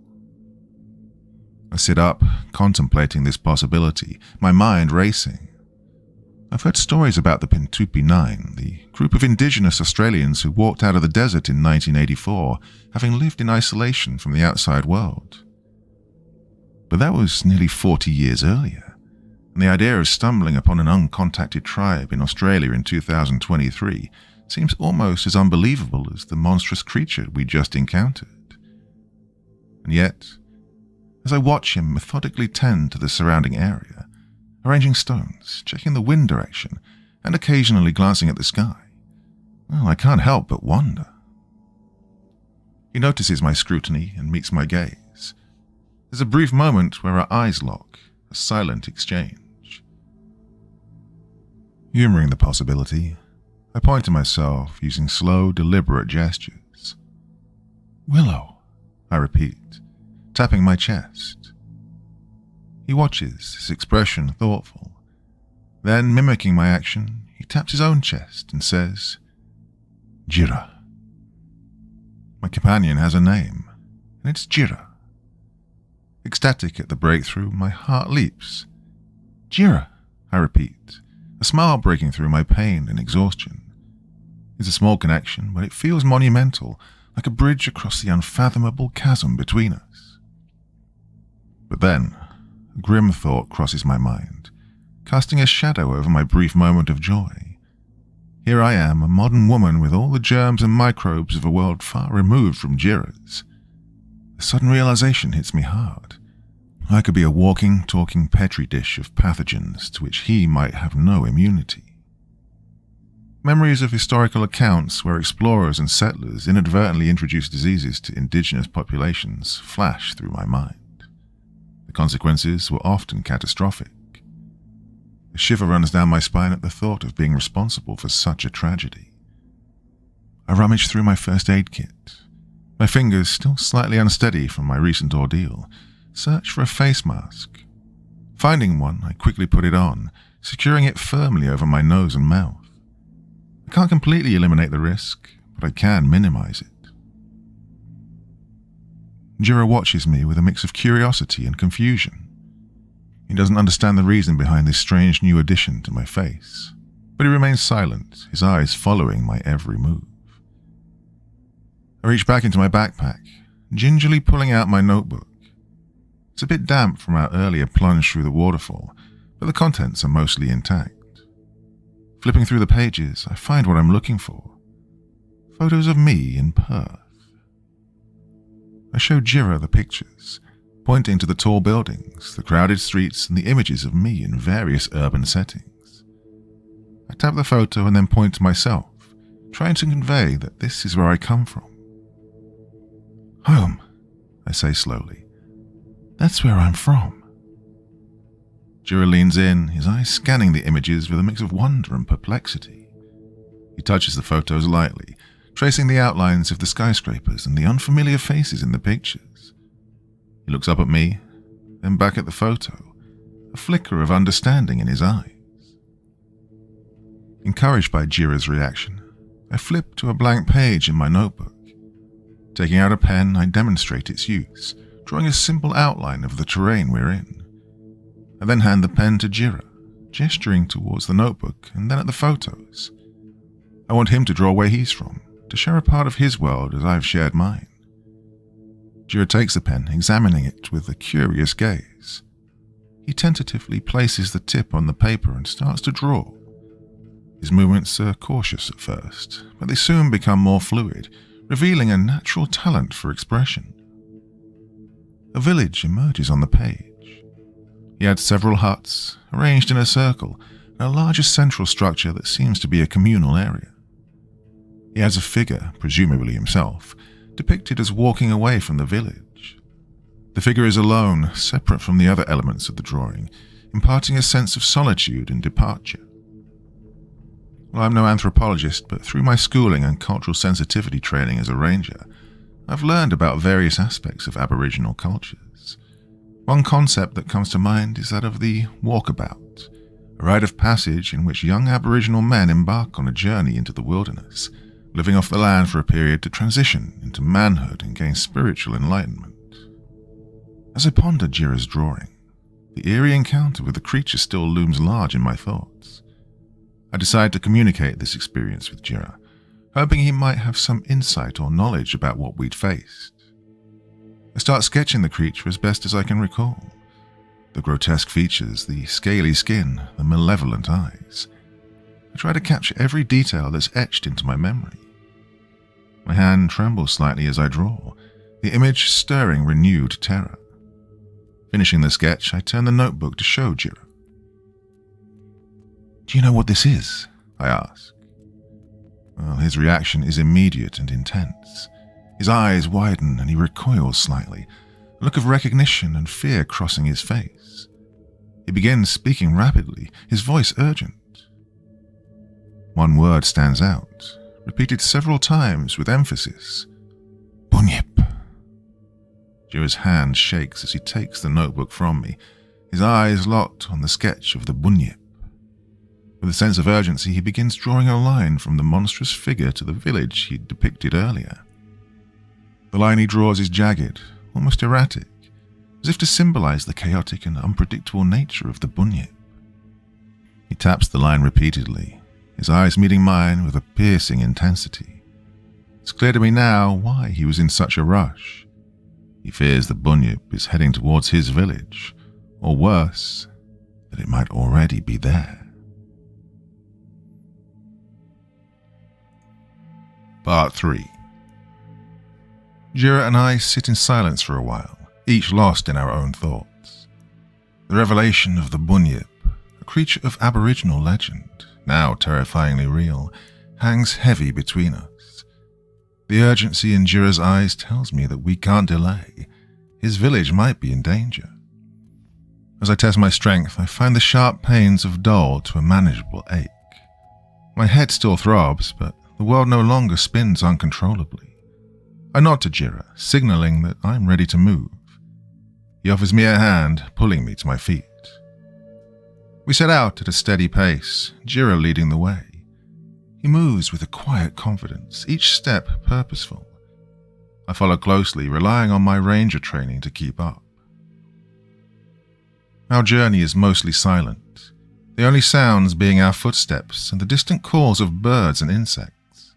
I sit up, contemplating this possibility, my mind racing. I've heard stories about the Pintupi Nine, the group of indigenous Australians who walked out of the desert in 1984, having lived in isolation from the outside world. But that was nearly 40 years earlier, and the idea of stumbling upon an uncontacted tribe in Australia in 2023 seems almost as unbelievable as the monstrous creature we just encountered. And yet, as I watch him methodically tend to the surrounding area, arranging stones, checking the wind direction, and occasionally glancing at the sky, well, I can't help but wonder. He notices my scrutiny and meets my gaze. There's a brief moment where our eyes lock, a silent exchange. Humoring the possibility, I point to myself using slow, deliberate gestures. "Willow," I repeat, tapping my chest. He watches, his expression thoughtful. Then, mimicking my action, he taps his own chest and says, "Jira." My companion has a name, and it's Jira. Ecstatic at the breakthrough, my heart leaps. "Jira," I repeat, a smile breaking through my pain and exhaustion. It's a small connection, but it feels monumental, like a bridge across the unfathomable chasm between us. But then, a grim thought crosses my mind, casting a shadow over my brief moment of joy. Here I am, a modern woman with all the germs and microbes of a world far removed from Jira's. The sudden realization hits me hard. I could be a walking, talking petri dish of pathogens to which he might have no immunity. Memories of historical accounts where explorers and settlers inadvertently introduced diseases to indigenous populations flash through my mind. The consequences were often catastrophic. A shiver runs down my spine at the thought of being responsible for such a tragedy. I rummage through my first aid kit. My fingers, still slightly unsteady from my recent ordeal, search for a face mask. Finding one, I quickly put it on, securing it firmly over my nose and mouth. I can't completely eliminate the risk, but I can minimize it. Jira watches me with a mix of curiosity and confusion. He doesn't understand the reason behind this strange new addition to my face, but he remains silent, his eyes following my every move. I reach back into my backpack, gingerly pulling out my notebook. It's a bit damp from our earlier plunge through the waterfall, but the contents are mostly intact. Flipping through the pages, I find what I'm looking for. Photos of me in Perth. I show Jira the pictures, pointing to the tall buildings, the crowded streets, and the images of me in various urban settings. I tap the photo and then point to myself, trying to convey that this is where I come from. Home, I say slowly. That's where I'm from. Jira leans in, his eyes scanning the images with a mix of wonder and perplexity. He touches the photos lightly, tracing the outlines of the skyscrapers and the unfamiliar faces in the pictures. He looks up at me, then back at the photo, a flicker of understanding in his eyes. Encouraged by Jira's reaction, I flip to a blank page in my notebook. Taking out a pen, I demonstrate its use, drawing a simple outline of the terrain we're in. I then hand the pen to Jira, gesturing towards the notebook and then at the photos. I want him to draw where he's from, to share a part of his world as I've shared mine. Jira takes the pen, examining it with a curious gaze. He tentatively places the tip on the paper and starts to draw. His movements are cautious at first, but they soon become more fluid, revealing a natural talent for expression. A village emerges on the page. He adds several huts, arranged in a circle, and a larger central structure that seems to be a communal area. He adds a figure, presumably himself, depicted as walking away from the village. The figure is alone, separate from the other elements of the drawing, imparting a sense of solitude and departure. Well, I'm no anthropologist, but through my schooling and cultural sensitivity training as a ranger, I've learned about various aspects of Aboriginal cultures. One concept that comes to mind is that of the walkabout, a rite of passage in which young Aboriginal men embark on a journey into the wilderness, living off the land for a period to transition into manhood and gain spiritual enlightenment. As I ponder Jira's drawing, the eerie encounter with the creature still looms large in my thoughts. I decide to communicate this experience with Jira, hoping he might have some insight or knowledge about what we'd faced. I start sketching the creature as best as I can recall. The grotesque features, the scaly skin, the malevolent eyes. I try to capture every detail that's etched into my memory. My hand trembles slightly as I draw, the image stirring renewed terror. Finishing the sketch, I turn the notebook to show Jira. "Do you know what this is?" I ask. Well, his reaction is immediate and intense. His eyes widen and he recoils slightly, a look of recognition and fear crossing his face. He begins speaking rapidly, his voice urgent. One word stands out, repeated several times with emphasis. Bunyip. Jira's hand shakes as he takes the notebook from me, his eyes locked on the sketch of the Bunyip. With a sense of urgency, he begins drawing a line from the monstrous figure to the village he'd depicted earlier. The line he draws is jagged, almost erratic, as if to symbolize the chaotic and unpredictable nature of the Bunyip. He taps the line repeatedly, his eyes meeting mine with a piercing intensity. It's clear to me now why he was in such a rush. He fears the Bunyip is heading towards his village, or worse, that it might already be there. Part 3. Jira and I sit in silence for a while, each lost in our own thoughts. The revelation of the Bunyip, a creature of Aboriginal legend, now terrifyingly real, hangs heavy between us. The urgency in Jira's eyes tells me that we can't delay. His village might be in danger. As I test my strength, I find the sharp pains of dull to a manageable ache. My head still throbs, but the world no longer spins uncontrollably. I nod to Jira, signaling that I'm ready to move. He offers me a hand, pulling me to my feet. We set out at a steady pace, Jira leading the way. He moves with a quiet confidence, each step purposeful. I follow closely, relying on my ranger training to keep up. Our journey is mostly silent, the only sounds being our footsteps and the distant calls of birds and insects.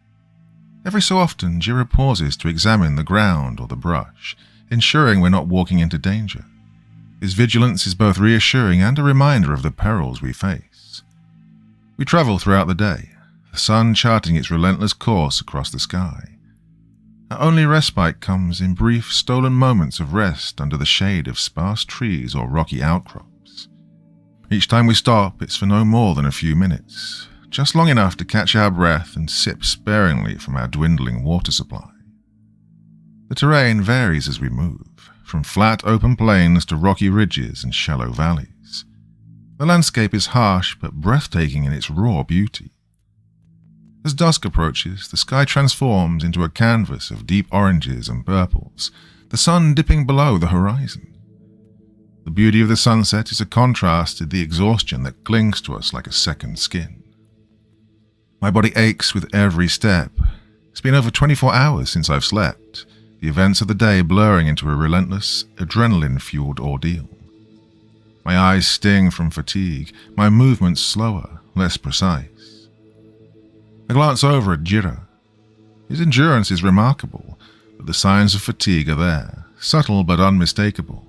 Every so often, Jira pauses to examine the ground or the brush, ensuring we're not walking into danger. His vigilance is both reassuring and a reminder of the perils we face. We travel throughout the day, the sun charting its relentless course across the sky. Our only respite comes in brief, stolen moments of rest under the shade of sparse trees or rocky outcrops. Each time we stop, it's for no more than a few minutes, just long enough to catch our breath and sip sparingly from our dwindling water supply. The terrain varies as we move, from flat open plains to rocky ridges and shallow valleys. The landscape is harsh but breathtaking in its raw beauty. As dusk approaches, the sky transforms into a canvas of deep oranges and purples, the sun dipping below the horizon. The beauty of the sunset is a contrast to the exhaustion that clings to us like a second skin. My body aches with every step. It's been over 24 hours since I've slept, the events of the day blurring into a relentless, adrenaline-fueled ordeal. My eyes sting from fatigue, my movements slower, less precise. I glance over at Jira. His endurance is remarkable, but the signs of fatigue are there, subtle but unmistakable.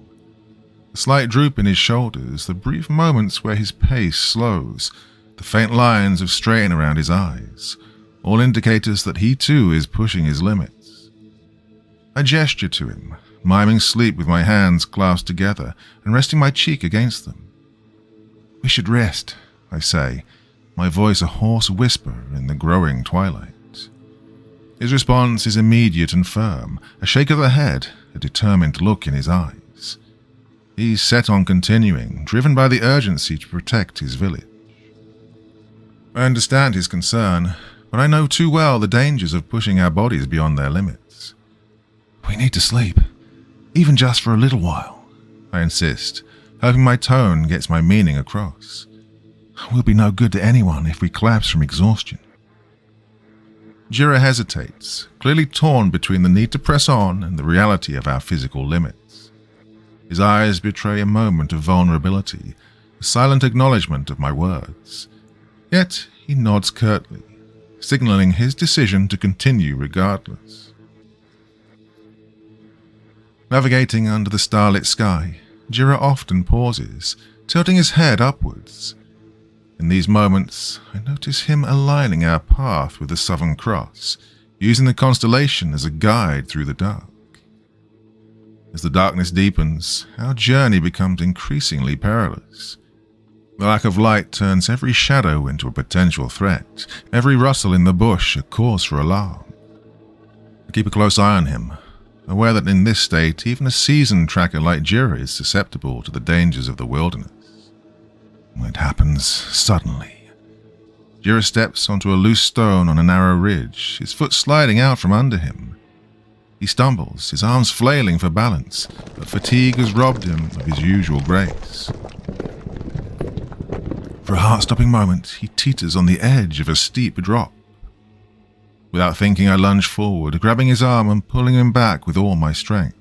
The slight droop in his shoulders, the brief moments where his pace slows, the faint lines of strain around his eyes, all indicators that he too is pushing his limits. I gesture to him, miming sleep with my hands clasped together and resting my cheek against them. "We should rest," I say, my voice a hoarse whisper in the growing twilight. His response is immediate and firm, a shake of the head, a determined look in his eyes. He's set on continuing, driven by the urgency to protect his village. I understand his concern, but I know too well the dangers of pushing our bodies beyond their limits. "We need to sleep, even just for a little while," I insist, hoping my tone gets my meaning across. "We'll be no good to anyone if we collapse from exhaustion." Jira hesitates, clearly torn between the need to press on and the reality of our physical limits. His eyes betray a moment of vulnerability, a silent acknowledgement of my words. Yet he nods curtly, signaling his decision to continue regardless. Navigating under the starlit sky, Jira often pauses, tilting his head upwards. In these moments, I notice him aligning our path with the Southern Cross, using the constellation as a guide through the dark. As the darkness deepens, our journey becomes increasingly perilous. The lack of light turns every shadow into a potential threat, every rustle in the bush a cause for alarm. I keep a close eye on him, aware that in this state, even a seasoned tracker like Jira is susceptible to the dangers of the wilderness. It happens suddenly. Jira steps onto a loose stone on a narrow ridge, his foot sliding out from under him. He stumbles, his arms flailing for balance, but fatigue has robbed him of his usual grace. For a heart-stopping moment, he teeters on the edge of a steep drop. Without thinking, I lunge forward, grabbing his arm and pulling him back with all my strength.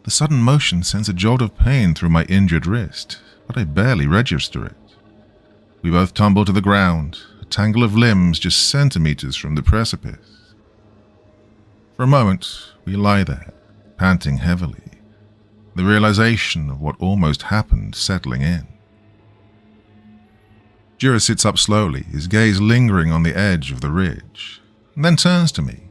The sudden motion sends a jolt of pain through my injured wrist, but I barely register it. We both tumble to the ground, a tangle of limbs just centimeters from the precipice. For a moment, we lie there, panting heavily, the realization of what almost happened settling in. Jira sits up slowly, his gaze lingering on the edge of the ridge, and then turns to me.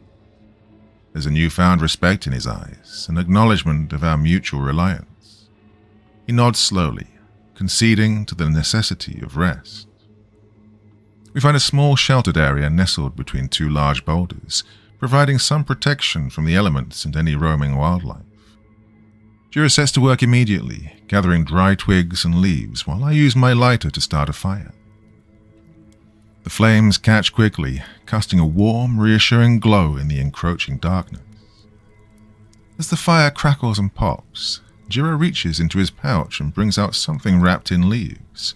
There's a newfound respect in his eyes, an acknowledgement of our mutual reliance. He nods slowly, conceding to the necessity of rest. We find a small sheltered area nestled between two large boulders, providing some protection from the elements and any roaming wildlife. Jira sets to work immediately, gathering dry twigs and leaves while I use my lighter to start a fire. The flames catch quickly, casting a warm, reassuring glow in the encroaching darkness. As the fire crackles and pops, Jira reaches into his pouch and brings out something wrapped in leaves.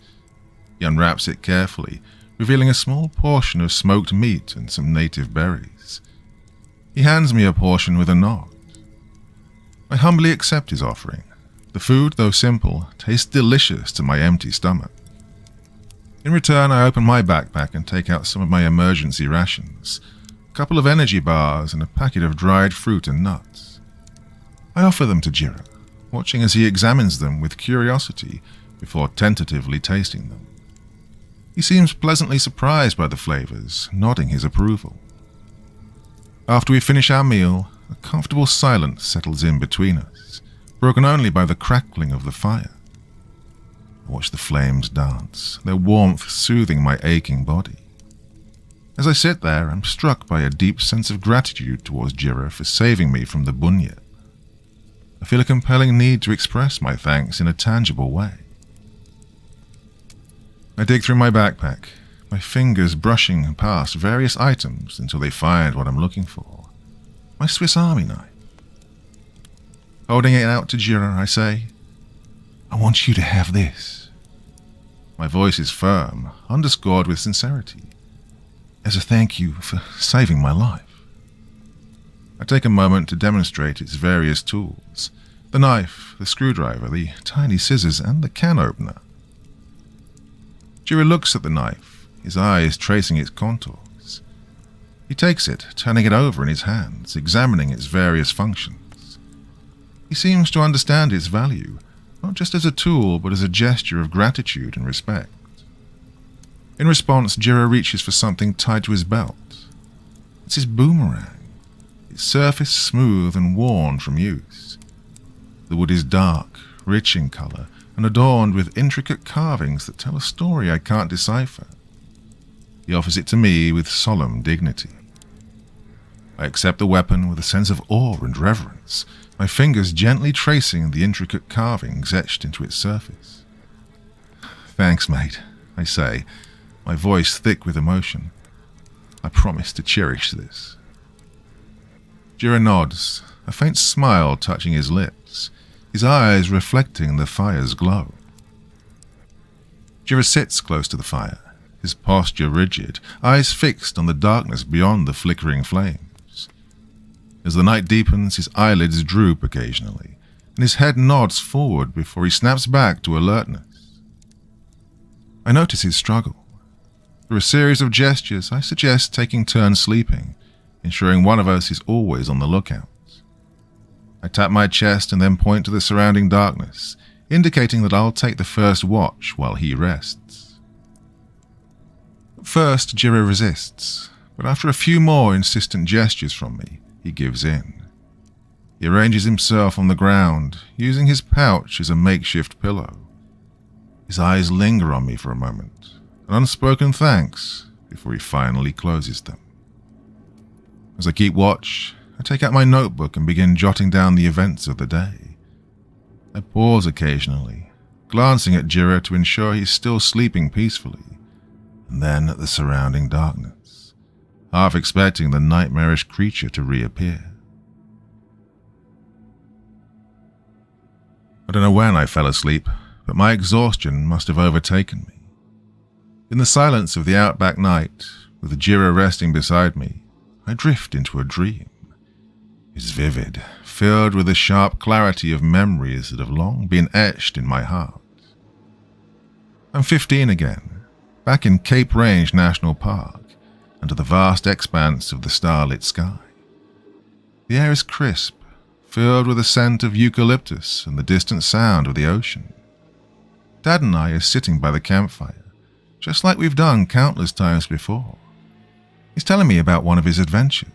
He unwraps it carefully, revealing a small portion of smoked meat and some native berries. He hands me a portion with a nod. I humbly accept his offering. The food, though simple, tastes delicious to my empty stomach. In return, I open my backpack and take out some of my emergency rations, a couple of energy bars and a packet of dried fruit and nuts. I offer them to Jira, watching as he examines them with curiosity before tentatively tasting them. He seems pleasantly surprised by the flavors, nodding his approval. After we finish our meal, a comfortable silence settles in between us, broken only by the crackling of the fire. I watch the flames dance, their warmth soothing my aching body. As I sit there, I'm struck by a deep sense of gratitude towards Jira for saving me from the Bunyip. I feel a compelling need to express my thanks in a tangible way. I dig through my backpack, my fingers brushing past various items until they find what I'm looking for. My Swiss Army knife. Holding it out to Jira, I say, "I want you to have this." My voice is firm, underscored with sincerity, as a thank you for saving my life. I take a moment to demonstrate its various tools: the knife, the screwdriver, the tiny scissors, and the can opener. Jira looks at the knife, his eyes tracing its contours. He takes it, turning it over in his hands, examining its various functions. He seems to understand its value, not just as a tool, but as a gesture of gratitude and respect. In response, Jira reaches for something tied to his belt. It's his boomerang, its surface smooth and worn from use. The wood is dark, rich in color, and adorned with intricate carvings that tell a story I can't decipher. He offers it to me with solemn dignity. I accept the weapon with a sense of awe and reverence, my fingers gently tracing the intricate carvings etched into its surface. "Thanks, mate," I say, my voice thick with emotion. "I promise to cherish this." Jira nods, a faint smile touching his lips, his eyes reflecting the fire's glow. Jira sits close to the fire, his posture rigid, eyes fixed on the darkness beyond the flickering flames. As the night deepens, his eyelids droop occasionally, and his head nods forward before he snaps back to alertness. I notice his struggle. Through a series of gestures, I suggest taking turns sleeping, ensuring one of us is always on the lookout. I tap my chest and then point to the surrounding darkness, indicating that I'll take the first watch while he rests. At first, Jira resists, but after a few more insistent gestures from me, he gives in. He arranges himself on the ground, using his pouch as a makeshift pillow. His eyes linger on me for a moment, an unspoken thanks, before he finally closes them. As I keep watch, I take out my notebook and begin jotting down the events of the day. I pause occasionally, glancing at Jira to ensure he's still sleeping peacefully, and then at the surrounding darkness, half expecting the nightmarish creature to reappear. I don't know when I fell asleep, but my exhaustion must have overtaken me. In the silence of the Outback night, with Jira resting beside me, I drift into a dream. It's vivid, filled with the sharp clarity of memories that have long been etched in my heart. I'm 15 again, back in Cape Range National Park, under the vast expanse of the starlit sky. The air is crisp, filled with the scent of eucalyptus and the distant sound of the ocean. Dad and I are sitting by the campfire, just like we've done countless times before. He's telling me about one of his adventures.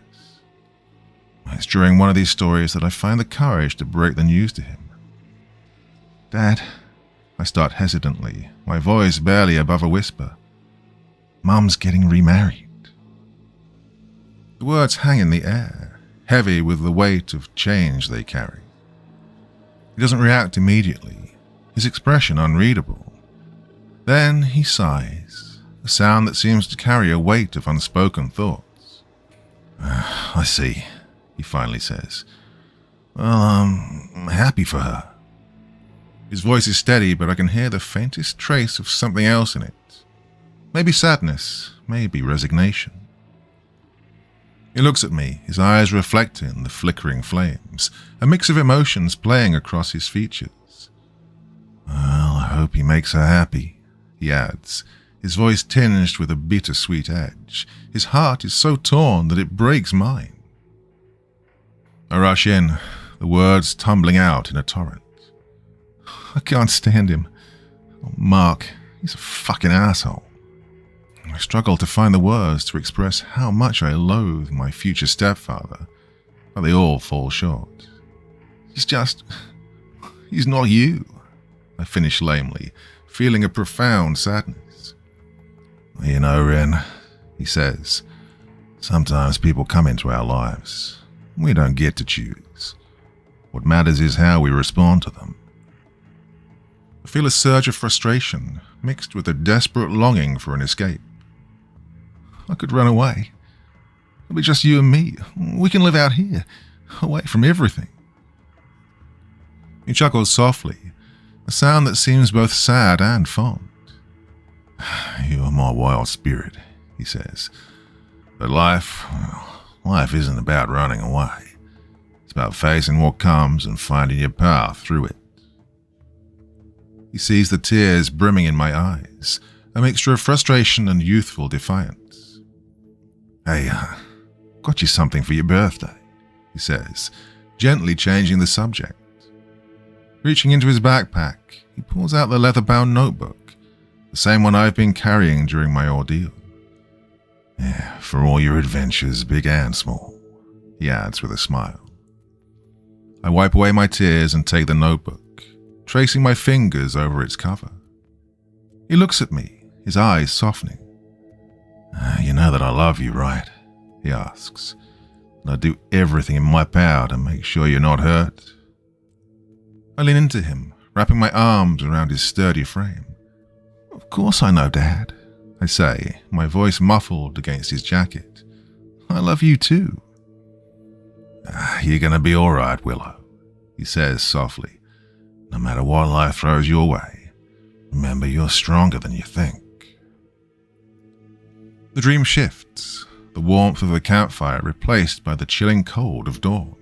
It's during one of these stories that I find the courage to break the news to him. "Dad," I start hesitantly, my voice barely above a whisper. "Mum's getting remarried." The words hang in the air, heavy with the weight of change they carry. He doesn't react immediately, his expression unreadable. Then he sighs, a sound that seems to carry a weight of unspoken thoughts. "I see," he finally says. "Well, I'm happy for her." His voice is steady, but I can hear the faintest trace of something else in it. Maybe sadness, maybe resignation. He looks at me, his eyes reflecting the flickering flames, a mix of emotions playing across his features. "Well, I hope he makes her happy," he adds, his voice tinged with a bittersweet edge. His heart is so torn that it breaks mine. I rush in, the words tumbling out in a torrent. "I can't stand him. Oh, Mark, he's a fucking asshole." I struggle to find the words to express how much I loathe my future stepfather, but they all fall short. He's not you," I finish lamely, feeling a profound sadness. "You know, Ren," he says, "sometimes people come into our lives. We don't get to choose. What matters is how we respond to them." I feel a surge of frustration, mixed with a desperate longing for an escape. I could run away. It'll be just you and me. We can live out here, away from everything. He chuckles softly, a sound that seems both sad and fond. "You are my wild spirit," he says. "But life isn't about running away. It's about facing what comes and finding your path through it." He sees the tears brimming in my eyes, a mixture of frustration and youthful defiance. "Hey, got you something for your birthday," he says, gently changing the subject. Reaching into his backpack, he pulls out the leather-bound notebook, the same one I've been carrying during my ordeal. "Yeah, for all your adventures, big and small," he adds with a smile. I wipe away my tears and take the notebook, tracing my fingers over its cover. He looks at me, his eyes softening. "You know that I love you, right?" he asks. "And I do everything in my power to make sure you're not hurt." I lean into him, wrapping my arms around his sturdy frame. "Of course I know, Dad," I say, my voice muffled against his jacket. "I love you too." "You're gonna be all right, Willow," he says softly. "No matter what life throws your way, remember you're stronger than you think." The dream shifts, the warmth of the campfire replaced by the chilling cold of dawn.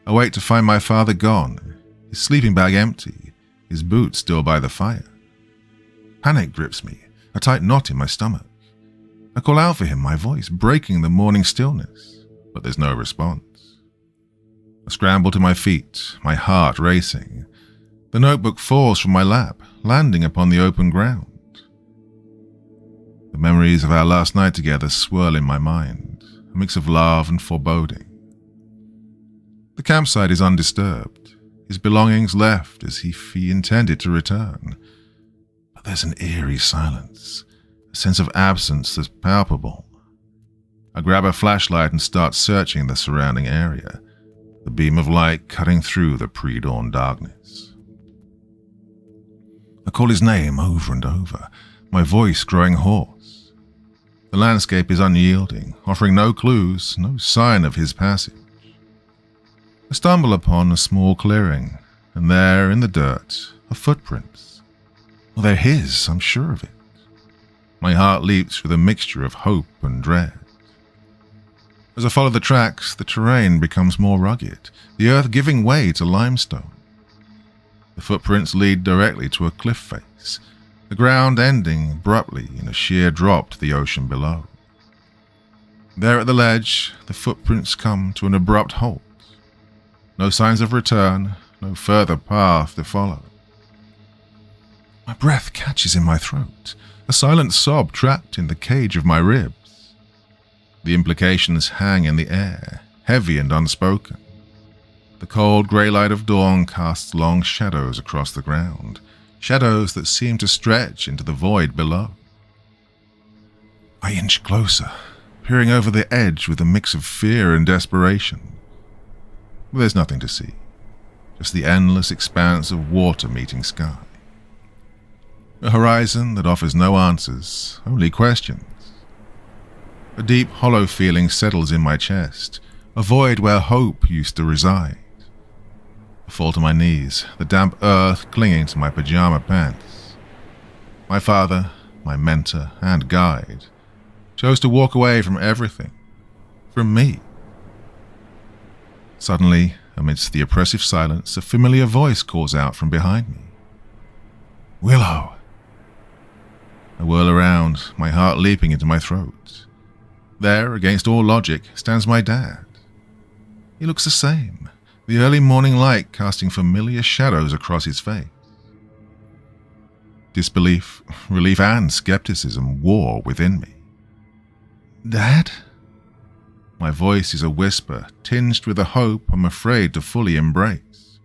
I wait to find my father gone, his sleeping bag empty, his boots still by the fire. Panic grips me, a tight knot in my stomach. I call out for him, my voice breaking the morning stillness, but there's no response. I scramble to my feet, my heart racing. The notebook falls from my lap, landing upon the open ground. The memories of our last night together swirl in my mind, a mix of love and foreboding. The campsite is undisturbed, his belongings left as if he intended to return. But there's an eerie silence, a sense of absence that's palpable. I grab a flashlight and start searching the surrounding area, the beam of light cutting through the pre-dawn darkness. I call his name over and over, my voice growing hoarse. The landscape is unyielding, offering no clues, no sign of his passage. I stumble upon a small clearing, and there, in the dirt, are footprints. Well, they're his, I'm sure of it. My heart leaps with a mixture of hope and dread. As I follow the tracks, the terrain becomes more rugged, the earth giving way to limestone. The footprints lead directly to a cliff face, the ground ending abruptly in a sheer drop to the ocean below. There at the ledge, the footprints come to an abrupt halt. No signs of return, no further path to follow. My breath catches in my throat, a silent sob trapped in the cage of my ribs. The implications hang in the air, heavy and unspoken. The cold grey light of dawn casts long shadows across the ground, shadows that seem to stretch into the void below. I inch closer, peering over the edge with a mix of fear and desperation. But there's nothing to see, just the endless expanse of water meeting sky. A horizon that offers no answers, only questions. A deep, hollow feeling settles in my chest, a void where hope used to reside. I fall to my knees, the damp earth clinging to my pajama pants. My father, my mentor and guide, chose to walk away from everything, from me. Suddenly, amidst the oppressive silence, a familiar voice calls out from behind me. "Willow!" I whirl around, my heart leaping into my throat. There, against all logic, stands my dad. He looks the same, the early morning light casting familiar shadows across his face. Disbelief, relief, and skepticism war within me. "Dad?" My voice is a whisper, tinged with a hope I'm afraid to fully embrace.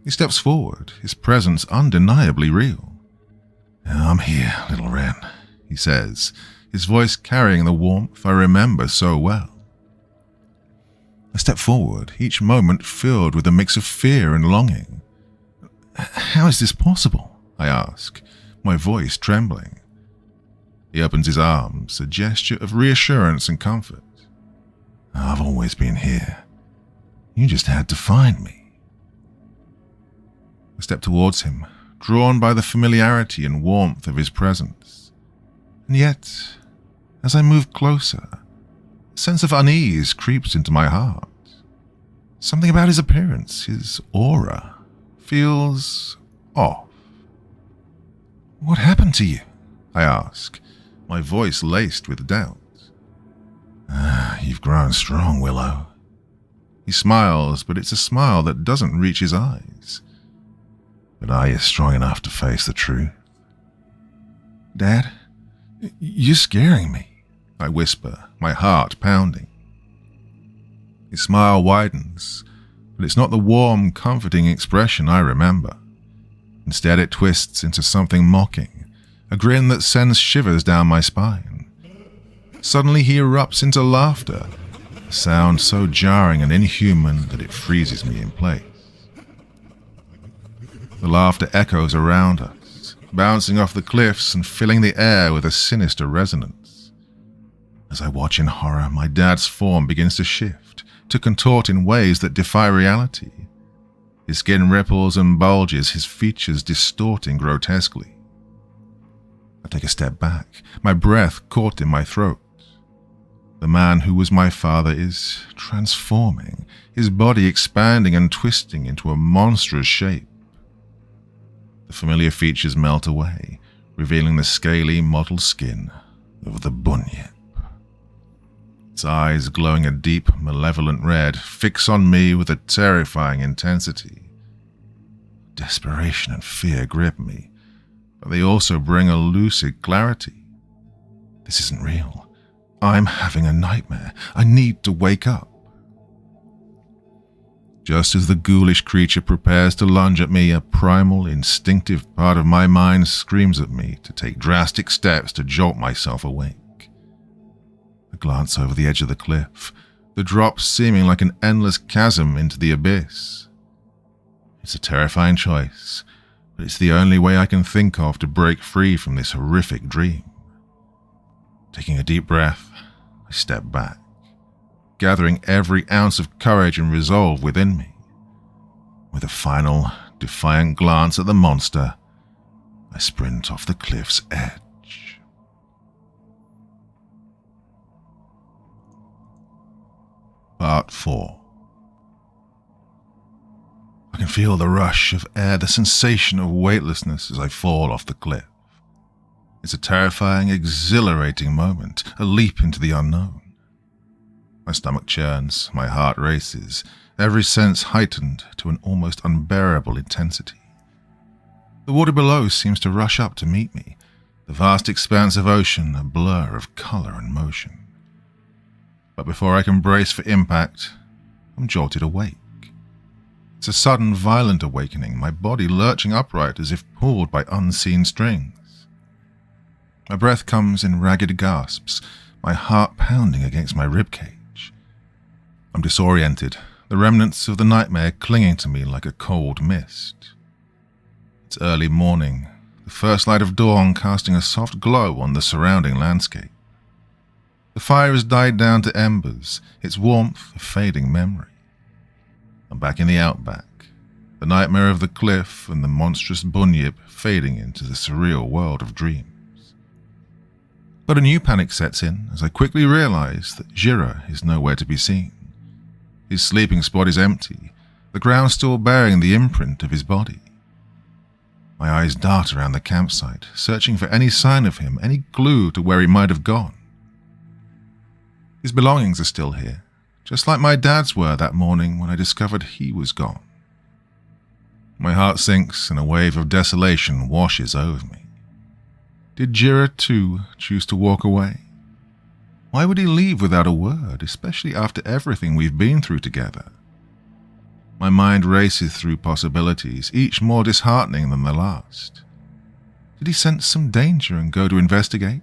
He steps forward, his presence undeniably real. "I'm here, little Wren," he says, his voice carrying the warmth I remember so well. I step forward, each moment filled with a mix of fear and longing. "How is this possible?" I ask, my voice trembling. He opens his arms, a gesture of reassurance and comfort. "I've always been here. You just had to find me." I step towards him, drawn by the familiarity and warmth of his presence. And yet, as I move closer, a sense of unease creeps into my heart. Something about his appearance, his aura, feels off. "What happened to you?" I ask, my voice laced with doubt. "You've grown strong, Willow." He smiles, but it's a smile that doesn't reach his eyes. "But are you strong enough to face the truth?" "Dad, you're scaring me," I whisper, my heart pounding. His smile widens, but it's not the warm, comforting expression I remember. Instead, it twists into something mocking, a grin that sends shivers down my spine. Suddenly he erupts into laughter, a sound so jarring and inhuman that it freezes me in place. The laughter echoes around us, bouncing off the cliffs and filling the air with a sinister resonance. As I watch in horror, my dad's form begins to shift, to contort in ways that defy reality. His skin ripples and bulges, his features distorting grotesquely. I take a step back, my breath caught in my throat. The man who was my father is transforming, his body expanding and twisting into a monstrous shape. The familiar features melt away, revealing the scaly, mottled skin of the Bunyip. Its eyes, glowing a deep, malevolent red, fix on me with a terrifying intensity. Desperation and fear grip me, but they also bring a lucid clarity. This isn't real. I'm having a nightmare. I need to wake up. Just as the ghoulish creature prepares to lunge at me, a primal, instinctive part of my mind screams at me to take drastic steps to jolt myself awake. I glance over the edge of the cliff, the drop seeming like an endless chasm into the abyss. It's a terrifying choice, but it's the only way I can think of to break free from this horrific dream. Taking a deep breath, I step back, gathering every ounce of courage and resolve within me. With a final, defiant glance at the monster, I sprint off the cliff's edge. Part 4. I can feel the rush of air, the sensation of weightlessness as I fall off the cliff. It's a terrifying, exhilarating moment, a leap into the unknown. My stomach churns, my heart races, every sense heightened to an almost unbearable intensity. The water below seems to rush up to meet me, the vast expanse of ocean a blur of color and motion. But before I can brace for impact, I'm jolted awake. It's a sudden, violent awakening, my body lurching upright as if pulled by unseen strings. My breath comes in ragged gasps, my heart pounding against my ribcage. I'm disoriented, the remnants of the nightmare clinging to me like a cold mist. It's early morning, the first light of dawn casting a soft glow on the surrounding landscape. The fire has died down to embers, its warmth a fading memory. I'm back in the Outback, the nightmare of the cliff and the monstrous Bunyip fading into the surreal world of dreams. But a new panic sets in as I quickly realize that Jira is nowhere to be seen. His sleeping spot is empty, the ground still bearing the imprint of his body. My eyes dart around the campsite, searching for any sign of him, any clue to where he might have gone. His belongings are still here, just like my dad's were that morning when I discovered he was gone. My heart sinks and a wave of desolation washes over me. Did Jira, too, choose to walk away? Why would he leave without a word, especially after everything we've been through together? My mind races through possibilities, each more disheartening than the last. Did he sense some danger and go to investigate?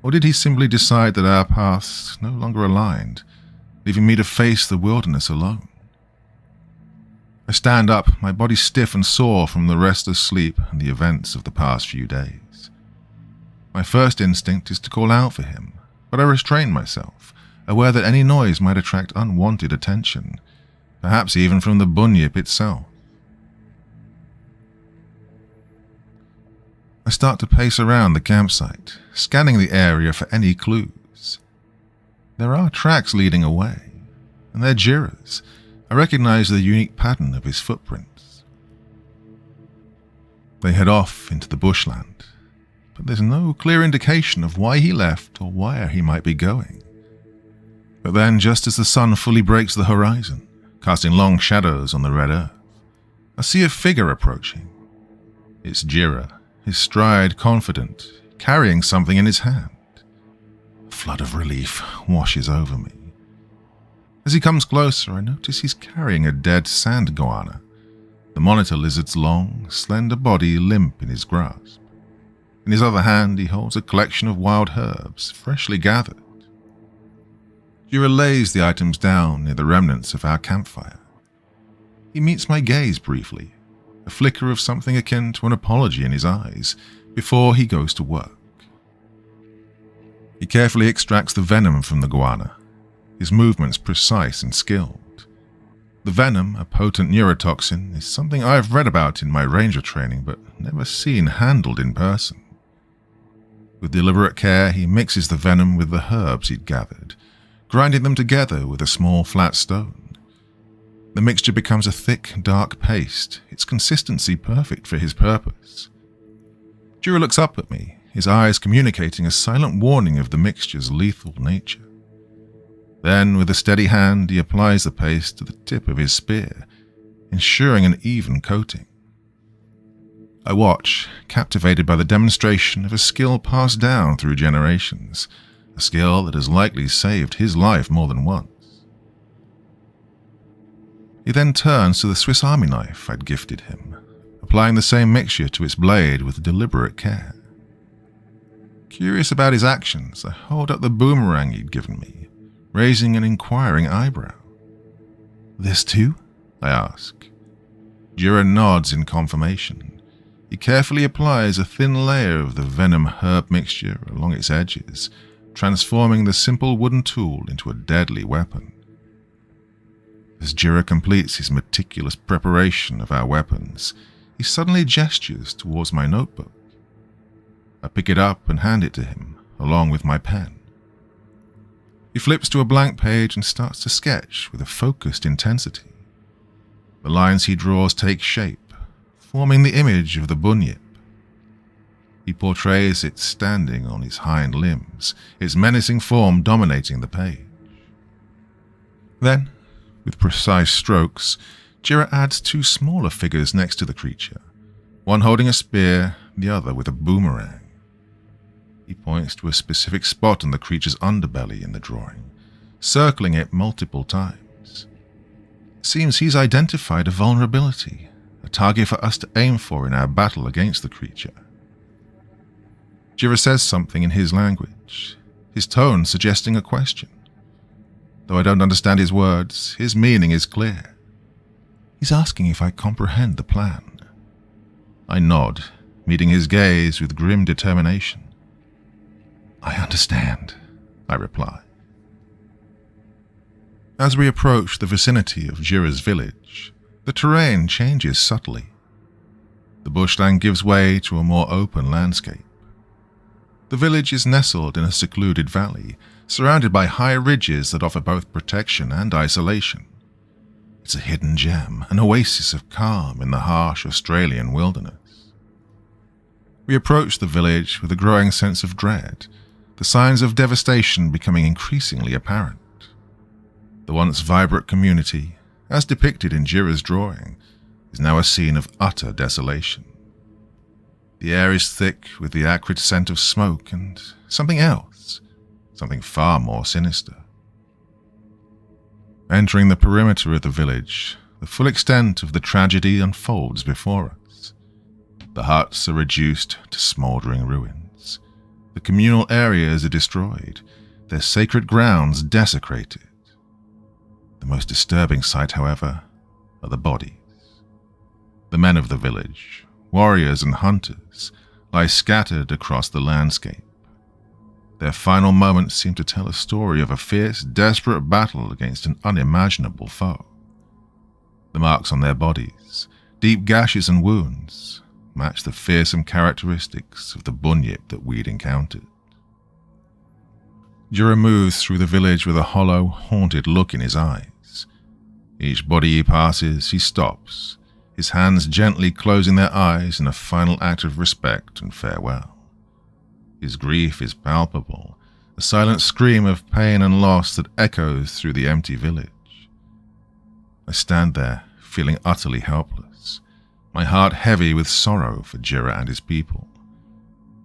Or did he simply decide that our paths no longer aligned, leaving me to face the wilderness alone? I stand up, my body stiff and sore from the restless sleep and the events of the past few days. My first instinct is to call out for him, but I restrain myself, aware that any noise might attract unwanted attention, perhaps even from the Bunyip itself. I start to pace around the campsite, scanning the area for any clues. There are tracks leading away, and they're Jira's. I recognize the unique pattern of his footprints. They head off into the bushland, but there's no clear indication of why he left or where he might be going. But then, just as the sun fully breaks the horizon, casting long shadows on the red earth, I see a figure approaching. It's Jira, his stride confident, carrying something in his hand. A flood of relief washes over me. As he comes closer, I notice he's carrying a dead sand goanna, the monitor lizard's long, slender body limp in his grasp. In his other hand, he holds a collection of wild herbs, freshly gathered. Jira lays the items down near the remnants of our campfire. He meets my gaze briefly, a flicker of something akin to an apology in his eyes, before he goes to work. He carefully extracts the venom from the goanna, his movements precise and skilled. The venom, a potent neurotoxin, is something I've read about in my ranger training but never seen handled in person. With deliberate care, he mixes the venom with the herbs he'd gathered, grinding them together with a small flat stone. The mixture becomes a thick, dark paste, its consistency perfect for his purpose. Jira looks up at me, his eyes communicating a silent warning of the mixture's lethal nature. Then, with a steady hand, he applies the paste to the tip of his spear, ensuring an even coating. I watch, captivated by the demonstration of a skill passed down through generations, a skill that has likely saved his life more than once. He then turns to the Swiss Army knife I'd gifted him, applying the same mixture to its blade with deliberate care. Curious about his actions, I hold up the boomerang he'd given me, raising an inquiring eyebrow. "This too?" I ask. Jira nods in confirmation. He carefully applies a thin layer of the venom herb mixture along its edges, transforming the simple wooden tool into a deadly weapon. As Jira completes his meticulous preparation of our weapons, he suddenly gestures towards my notebook. I pick it up and hand it to him, along with my pen. He flips to a blank page and starts to sketch with a focused intensity. The lines he draws take shape, forming the image of the Bunyip. He portrays it standing on its hind limbs, its menacing form dominating the page. Then, with precise strokes, Jira adds two smaller figures next to the creature, one holding a spear, the other with a boomerang. He points to a specific spot on the creature's underbelly in the drawing, circling it multiple times. It seems he's identified a vulnerability, a target for us to aim for in our battle against the creature. Jira says something in his language, his tone suggesting a question. Though I don't understand his words, his meaning is clear. He's asking if I comprehend the plan. I nod, meeting his gaze with grim determination. "I understand," I reply. As we approach the vicinity of Jira's village, the terrain changes subtly. The bushland gives way to a more open landscape. The village is nestled in a secluded valley, surrounded by high ridges that offer both protection and isolation. It's a hidden gem, an oasis of calm in the harsh Australian wilderness. We approach the village with a growing sense of dread, the signs of devastation becoming increasingly apparent. The once vibrant community, as depicted in Jira's drawing, is now a scene of utter desolation. The air is thick with the acrid scent of smoke and something else, something far more sinister. Entering the perimeter of the village, the full extent of the tragedy unfolds before us. The huts are reduced to smouldering ruins. The communal areas are destroyed, their sacred grounds desecrated. The most disturbing sight, however, are the bodies. The men of the village, warriors and hunters, lie scattered across the landscape. Their final moments seem to tell a story of a fierce, desperate battle against an unimaginable foe. The marks on their bodies, deep gashes and wounds, match the fearsome characteristics of the Bunyip that we'd encountered. Jira moves through the village with a hollow, haunted look in his eyes. Each body he passes, he stops, his hands gently closing their eyes in a final act of respect and farewell. His grief is palpable, a silent scream of pain and loss that echoes through the empty village. I stand there, feeling utterly helpless, my heart heavy with sorrow for Jira and his people.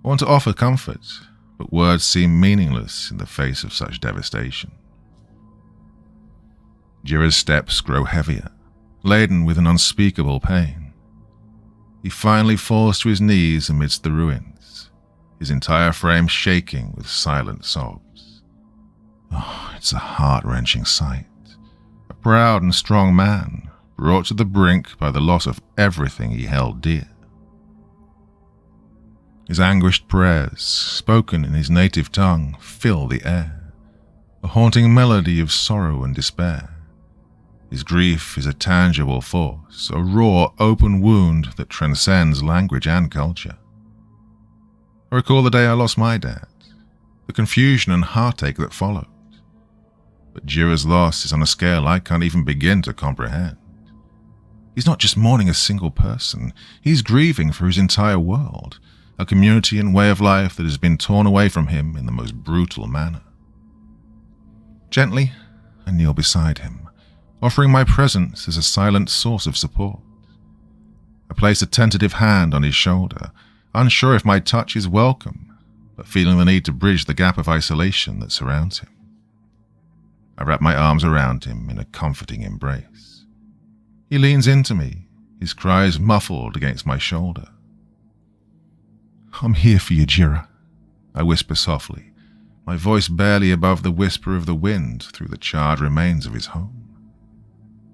I want to offer comfort, but words seem meaningless in the face of such devastation. Jira's steps grow heavier, laden with an unspeakable pain. He finally falls to his knees amidst the ruins, his entire frame shaking with silent sobs. Oh, it's a heart-wrenching sight. A proud and strong man, brought to the brink by the loss of everything he held dear. His anguished prayers, spoken in his native tongue, fill the air, a haunting melody of sorrow and despair. His grief is a tangible force, a raw, open wound that transcends language and culture. I recall the day I lost my dad, the confusion and heartache that followed. But Jira's loss is on a scale I can't even begin to comprehend. He's not just mourning a single person, he's grieving for his entire world, a community and way of life that has been torn away from him in the most brutal manner. Gently, I kneel beside him, offering my presence as a silent source of support. I place a tentative hand on his shoulder, unsure if my touch is welcome, but feeling the need to bridge the gap of isolation that surrounds him. I wrap my arms around him in a comforting embrace. He leans into me, his cries muffled against my shoulder. "I'm here for you, Jira," I whisper softly, my voice barely above the whisper of the wind through the charred remains of his home.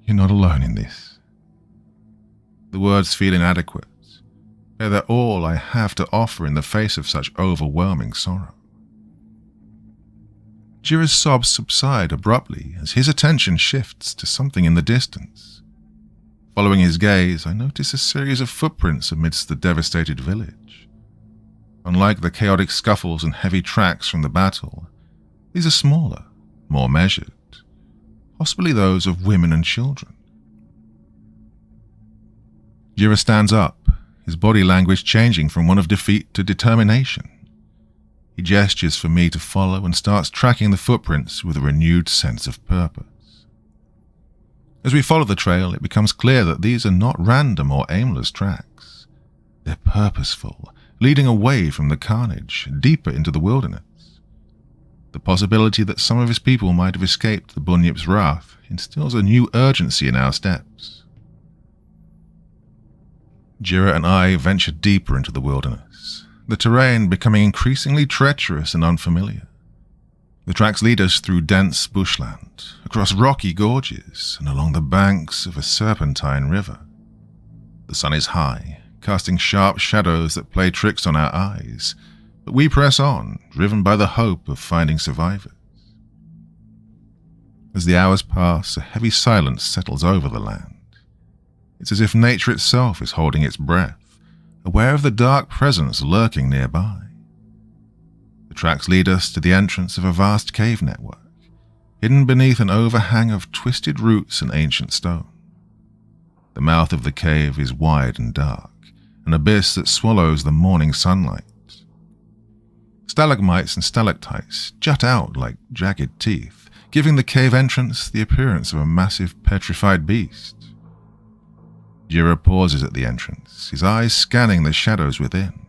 "You're not alone in this." The words feel inadequate, but they're all I have to offer in the face of such overwhelming sorrow. Jira's sobs subside abruptly as his attention shifts to something in the distance. Following his gaze, I notice a series of footprints amidst the devastated village. Unlike the chaotic scuffles and heavy tracks from the battle, these are smaller, more measured, possibly those of women and children. Jira stands up, his body language changing from one of defeat to determination. He gestures for me to follow and starts tracking the footprints with a renewed sense of purpose. As we follow the trail, it becomes clear that these are not random or aimless tracks. They're purposeful, leading away from the carnage, deeper into the wilderness. The possibility that some of his people might have escaped the Bunyip's wrath instills a new urgency in our steps. Jira and I venture deeper into the wilderness, the terrain becoming increasingly treacherous and unfamiliar. The tracks lead us through dense bushland, across rocky gorges, and along the banks of a serpentine river. The sun is high, casting sharp shadows that play tricks on our eyes, but we press on, driven by the hope of finding survivors. As the hours pass, a heavy silence settles over the land. It's as if nature itself is holding its breath, aware of the dark presence lurking nearby. The tracks lead us to the entrance of a vast cave network, hidden beneath an overhang of twisted roots and ancient stone. The mouth of the cave is wide and dark, an abyss that swallows the morning sunlight. Stalagmites and stalactites jut out like jagged teeth, giving the cave entrance the appearance of a massive petrified beast. Jira pauses at the entrance, his eyes scanning the shadows within.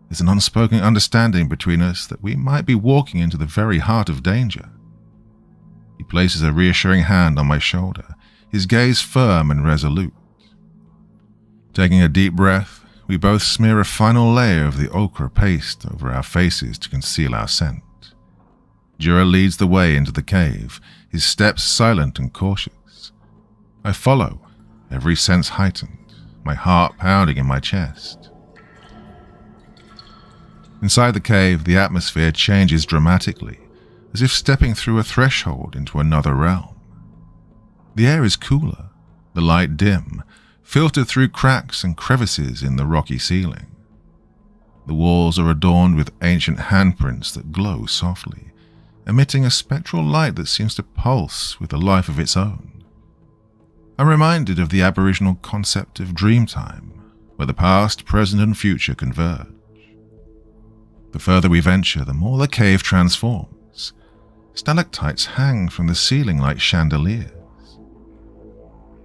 There's an unspoken understanding between us that we might be walking into the very heart of danger. He places a reassuring hand on my shoulder, his gaze firm and resolute. Taking a deep breath, we both smear a final layer of the ochre paste over our faces to conceal our scent. Jira leads the way into the cave, his steps silent and cautious. I follow, every sense heightened, my heart pounding in my chest. Inside the cave, the atmosphere changes dramatically, as if stepping through a threshold into another realm. The air is cooler, the light dim, filtered through cracks and crevices in the rocky ceiling. The walls are adorned with ancient handprints that glow softly, emitting a spectral light that seems to pulse with a life of its own. I'm reminded of the Aboriginal concept of dreamtime, where the past, present, and future converge. The further we venture, the more the cave transforms. Stalactites hang from the ceiling like chandeliers.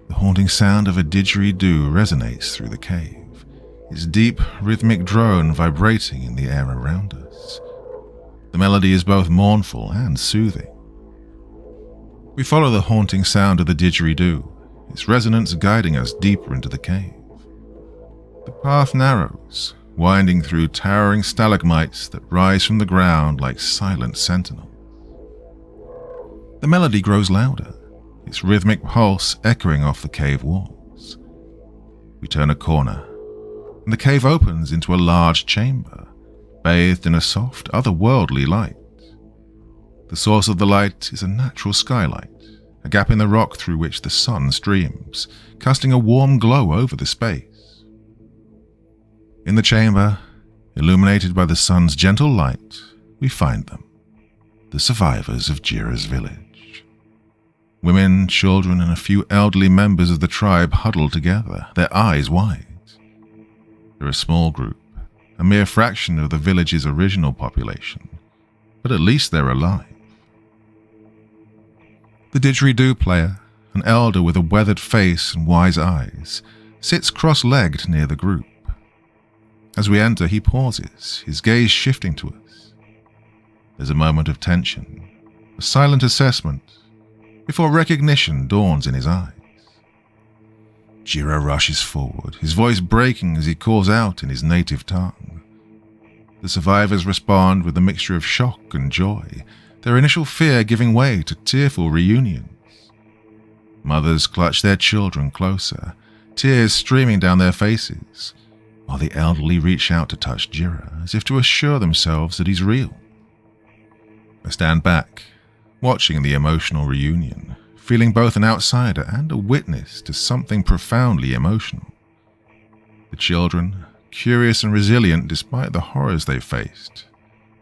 The haunting sound of a didgeridoo resonates through the cave, its deep, rhythmic drone vibrating in the air around us. The melody is both mournful and soothing. We follow the haunting sound of the didgeridoo, its resonance guiding us deeper into the cave. The path narrows, winding through towering stalagmites that rise from the ground like silent sentinels. The melody grows louder, its rhythmic pulse echoing off the cave walls. We turn a corner, and the cave opens into a large chamber, bathed in a soft, otherworldly light. The source of the light is a natural skylight, a gap in the rock through which the sun streams, casting a warm glow over the space. In the chamber, illuminated by the sun's gentle light, we find them, the survivors of Jira's village. Women, children, and a few elderly members of the tribe huddle together, their eyes wide. They're a small group, a mere fraction of the village's original population, but at least they're alive. The didgeridoo player, an elder with a weathered face and wise eyes, sits cross-legged near the group. As we enter, he pauses, his gaze shifting to us. There's a moment of tension, a silent assessment, before recognition dawns in his eyes. Jira rushes forward, his voice breaking as he calls out in his native tongue. The survivors respond with a mixture of shock and joy, their initial fear giving way to tearful reunions. Mothers clutch their children closer, tears streaming down their faces, while the elderly reach out to touch Jira as if to assure themselves that he's real. I stand back, watching the emotional reunion, feeling both an outsider and a witness to something profoundly emotional. The children, curious and resilient despite the horrors they faced,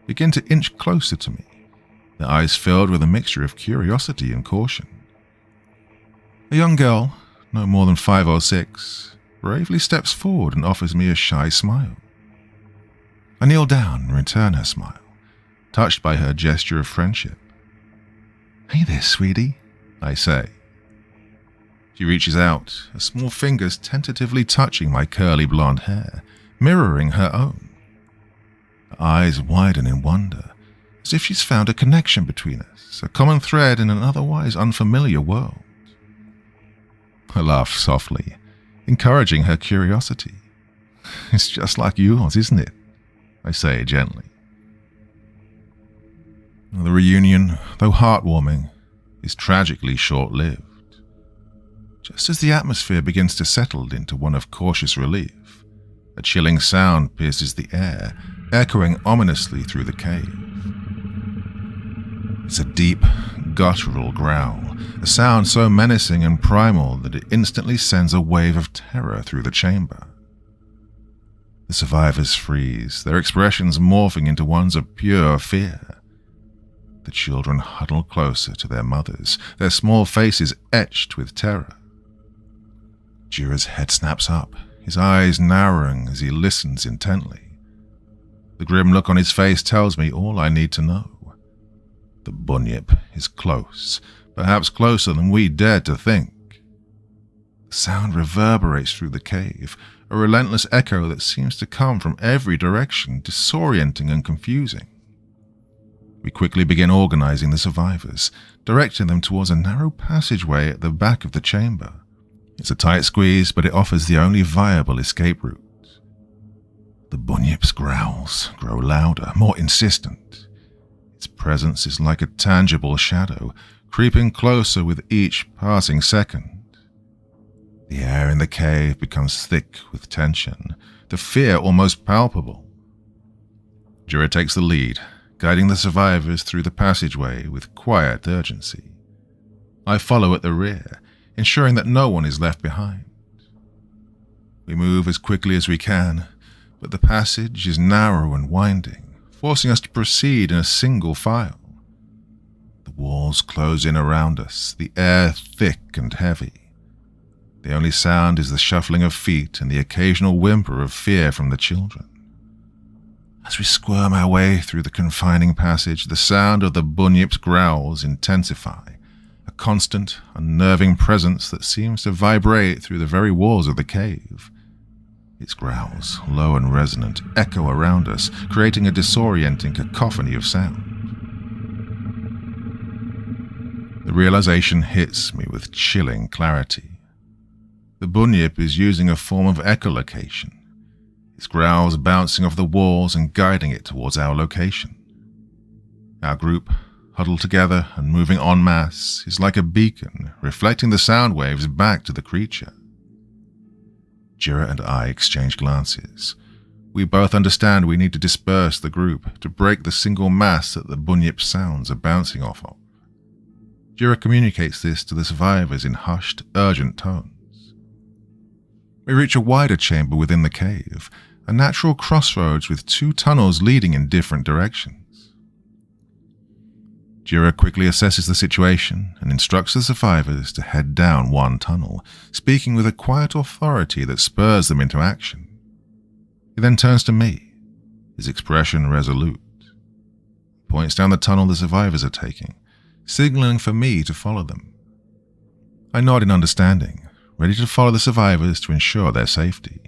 begin to inch closer to me, their eyes filled with a mixture of curiosity and caution. A young girl, no more than 5 or 6, bravely steps forward and offers me a shy smile. I kneel down and return her smile, touched by her gesture of friendship. "Hey there, sweetie," I say. She reaches out, her small fingers tentatively touching my curly blonde hair, mirroring her own. Her eyes widen in wonder, as if she's found a connection between us, a common thread in an otherwise unfamiliar world. I laugh softly, encouraging her curiosity. "It's just like yours, isn't it?" I say gently. The reunion, though heartwarming, is tragically short-lived. Just as the atmosphere begins to settle into one of cautious relief, a chilling sound pierces the air, echoing ominously through the cave. It's a deep, guttural growl, a sound so menacing and primal that it instantly sends a wave of terror through the chamber. The survivors freeze, their expressions morphing into ones of pure fear. The children huddle closer to their mothers, their small faces etched with terror. Jira's head snaps up, his eyes narrowing as he listens intently. The grim look on his face tells me all I need to know. The Bunyip is close, perhaps closer than we dared to think. The sound reverberates through the cave, a relentless echo that seems to come from every direction, disorienting and confusing. We quickly begin organizing the survivors, directing them towards a narrow passageway at the back of the chamber. It's a tight squeeze, but it offers the only viable escape route. The Bunyip's growls grow louder, more insistent. Its presence is like a tangible shadow, creeping closer with each passing second. The air in the cave becomes thick with tension, the fear almost palpable. Jira takes the lead, guiding the survivors through the passageway with quiet urgency. I follow at the rear, ensuring that no one is left behind. We move as quickly as we can, but the passage is narrow and winding, forcing us to proceed in a single file. The walls close in around us, the air thick and heavy. The only sound is the shuffling of feet and the occasional whimper of fear from the children. As we squirm our way through the confining passage, the sound of the Bunyip's growls intensify, a constant, unnerving presence that seems to vibrate through the very walls of the cave. Its growls, low and resonant, echo around us, creating a disorienting cacophony of sound. The realization hits me with chilling clarity. The Bunyip is using a form of echolocation, its growls bouncing off the walls and guiding it towards our location. Our group, huddled together and moving en masse, is like a beacon, reflecting the sound waves back to the creature. Jira and I exchange glances. We both understand we need to disperse the group to break the single mass that the Bunyip's sounds are bouncing off of. Jira communicates this to the survivors in hushed, urgent tones. We reach a wider chamber within the cave, a natural crossroads with two tunnels leading in different directions. Jira quickly assesses the situation and instructs the survivors to head down one tunnel, speaking with a quiet authority that spurs them into action. He then turns to me, his expression resolute. He points down the tunnel the survivors are taking, signaling for me to follow them. I nod in understanding, ready to follow the survivors to ensure their safety.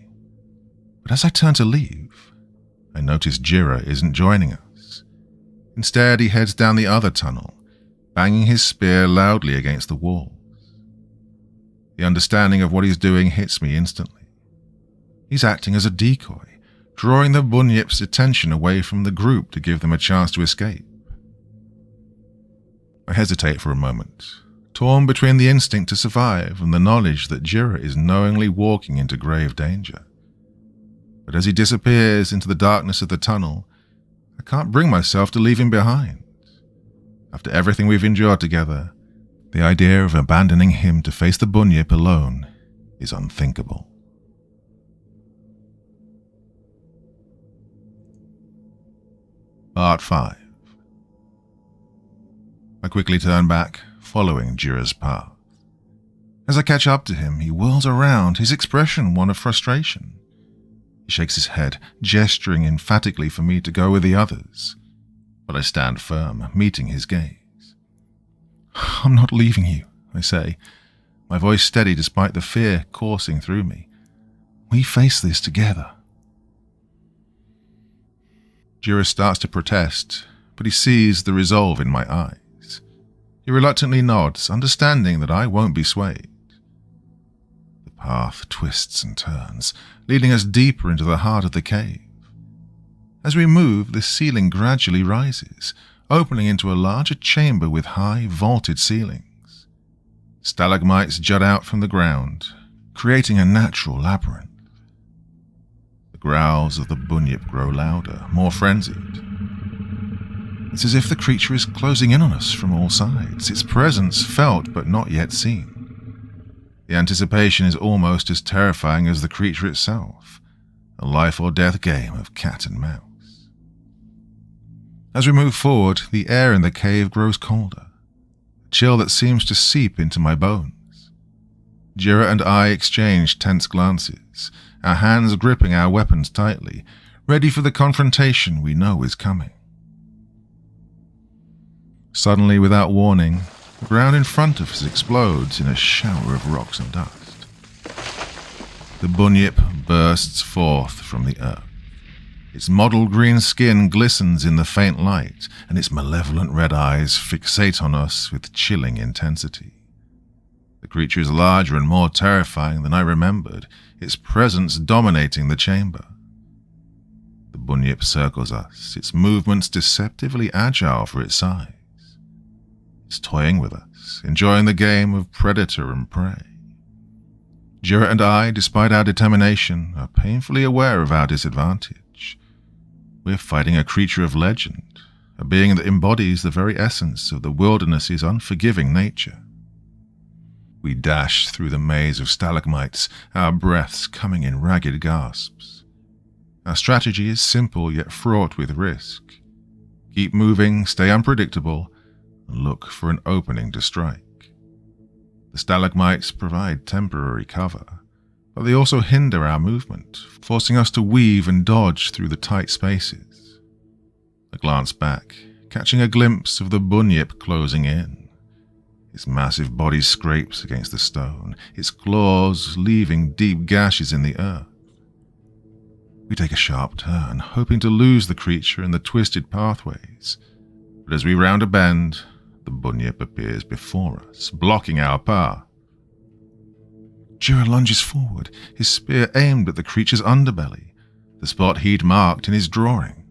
But as I turn to leave, I notice Jira isn't joining us. Instead, he heads down the other tunnel, banging his spear loudly against the walls. The understanding of what he's doing hits me instantly. He's acting as a decoy, drawing the Bunyip's attention away from the group to give them a chance to escape. I hesitate for a moment, torn between the instinct to survive and the knowledge that Jira is knowingly walking into grave danger. But as he disappears into the darkness of the tunnel, I can't bring myself to leave him behind. After everything we've endured together, the idea of abandoning him to face the Bunyip alone is unthinkable. Part 5. I quickly turn back, following Jira's path. As I catch up to him, he whirls around, his expression one of frustration. He shakes his head, gesturing emphatically for me to go with the others. But I stand firm, meeting his gaze. "I'm not leaving you," I say, my voice steady despite the fear coursing through me. "We face this together." Jira starts to protest, but he sees the resolve in my eyes. He reluctantly nods, understanding that I won't be swayed. The path twists and turns, leading us deeper into the heart of the cave. As we move, the ceiling gradually rises, opening into a larger chamber with high, vaulted ceilings. Stalagmites jut out from the ground, creating a natural labyrinth. The growls of the Bunyip grow louder, more frenzied. It's as if the creature is closing in on us from all sides, its presence felt but not yet seen. The anticipation is almost as terrifying as the creature itself, a life-or-death game of cat and mouse. As we move forward, the air in the cave grows colder, a chill that seems to seep into my bones. Jira and I exchange tense glances, our hands gripping our weapons tightly, ready for the confrontation we know is coming. Suddenly, without warning, the ground in front of us explodes in a shower of rocks and dust. The Bunyip bursts forth from the earth. Its mottled green skin glistens in the faint light, and its malevolent red eyes fixate on us with chilling intensity. The creature is larger and more terrifying than I remembered, its presence dominating the chamber. The Bunyip circles us, its movements deceptively agile for its size. It's toying with us, enjoying the game of predator and prey. Jira and I, despite our determination, are painfully aware of our disadvantage. We're fighting a creature of legend, a being that embodies the very essence of the wilderness's unforgiving nature. We dash through the maze of stalagmites, our breaths coming in ragged gasps. Our strategy is simple yet fraught with risk. Keep moving, stay unpredictable, and look for an opening to strike. The stalagmites provide temporary cover, but they also hinder our movement, forcing us to weave and dodge through the tight spaces. I glance back, catching a glimpse of the Bunyip closing in. Its massive body scrapes against the stone, its claws leaving deep gashes in the earth. We take a sharp turn, hoping to lose the creature in the twisted pathways, but as we round a bend, the Bunyip appears before us, blocking our path. Jira lunges forward, his spear aimed at the creature's underbelly, the spot he'd marked in his drawing.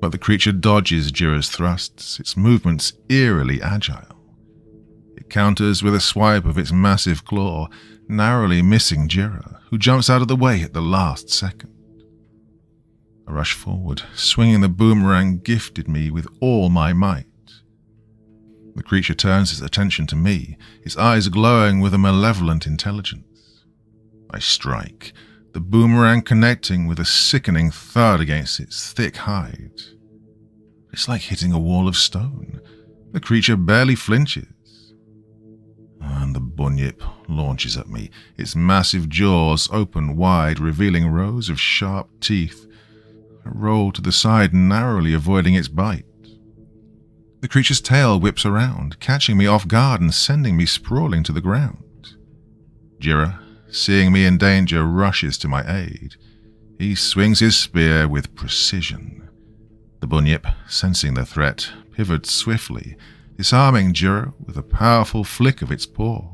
But the creature dodges Jira's thrusts, its movements eerily agile. It counters with a swipe of its massive claw, narrowly missing Jira, who jumps out of the way at the last second. I rush forward, swinging the boomerang gifted me with all my might. The creature turns its attention to me, its eyes glowing with a malevolent intelligence. I strike, the boomerang connecting with a sickening thud against its thick hide. It's like hitting a wall of stone. The creature barely flinches. And the Bunyip launches at me, its massive jaws open wide, revealing rows of sharp teeth. I roll to the side, narrowly avoiding its bite. The creature's tail whips around, catching me off guard and sending me sprawling to the ground. Jira, seeing me in danger, rushes to my aid. He swings his spear with precision. The Bunyip, sensing the threat, pivots swiftly, disarming Jira with a powerful flick of its paw.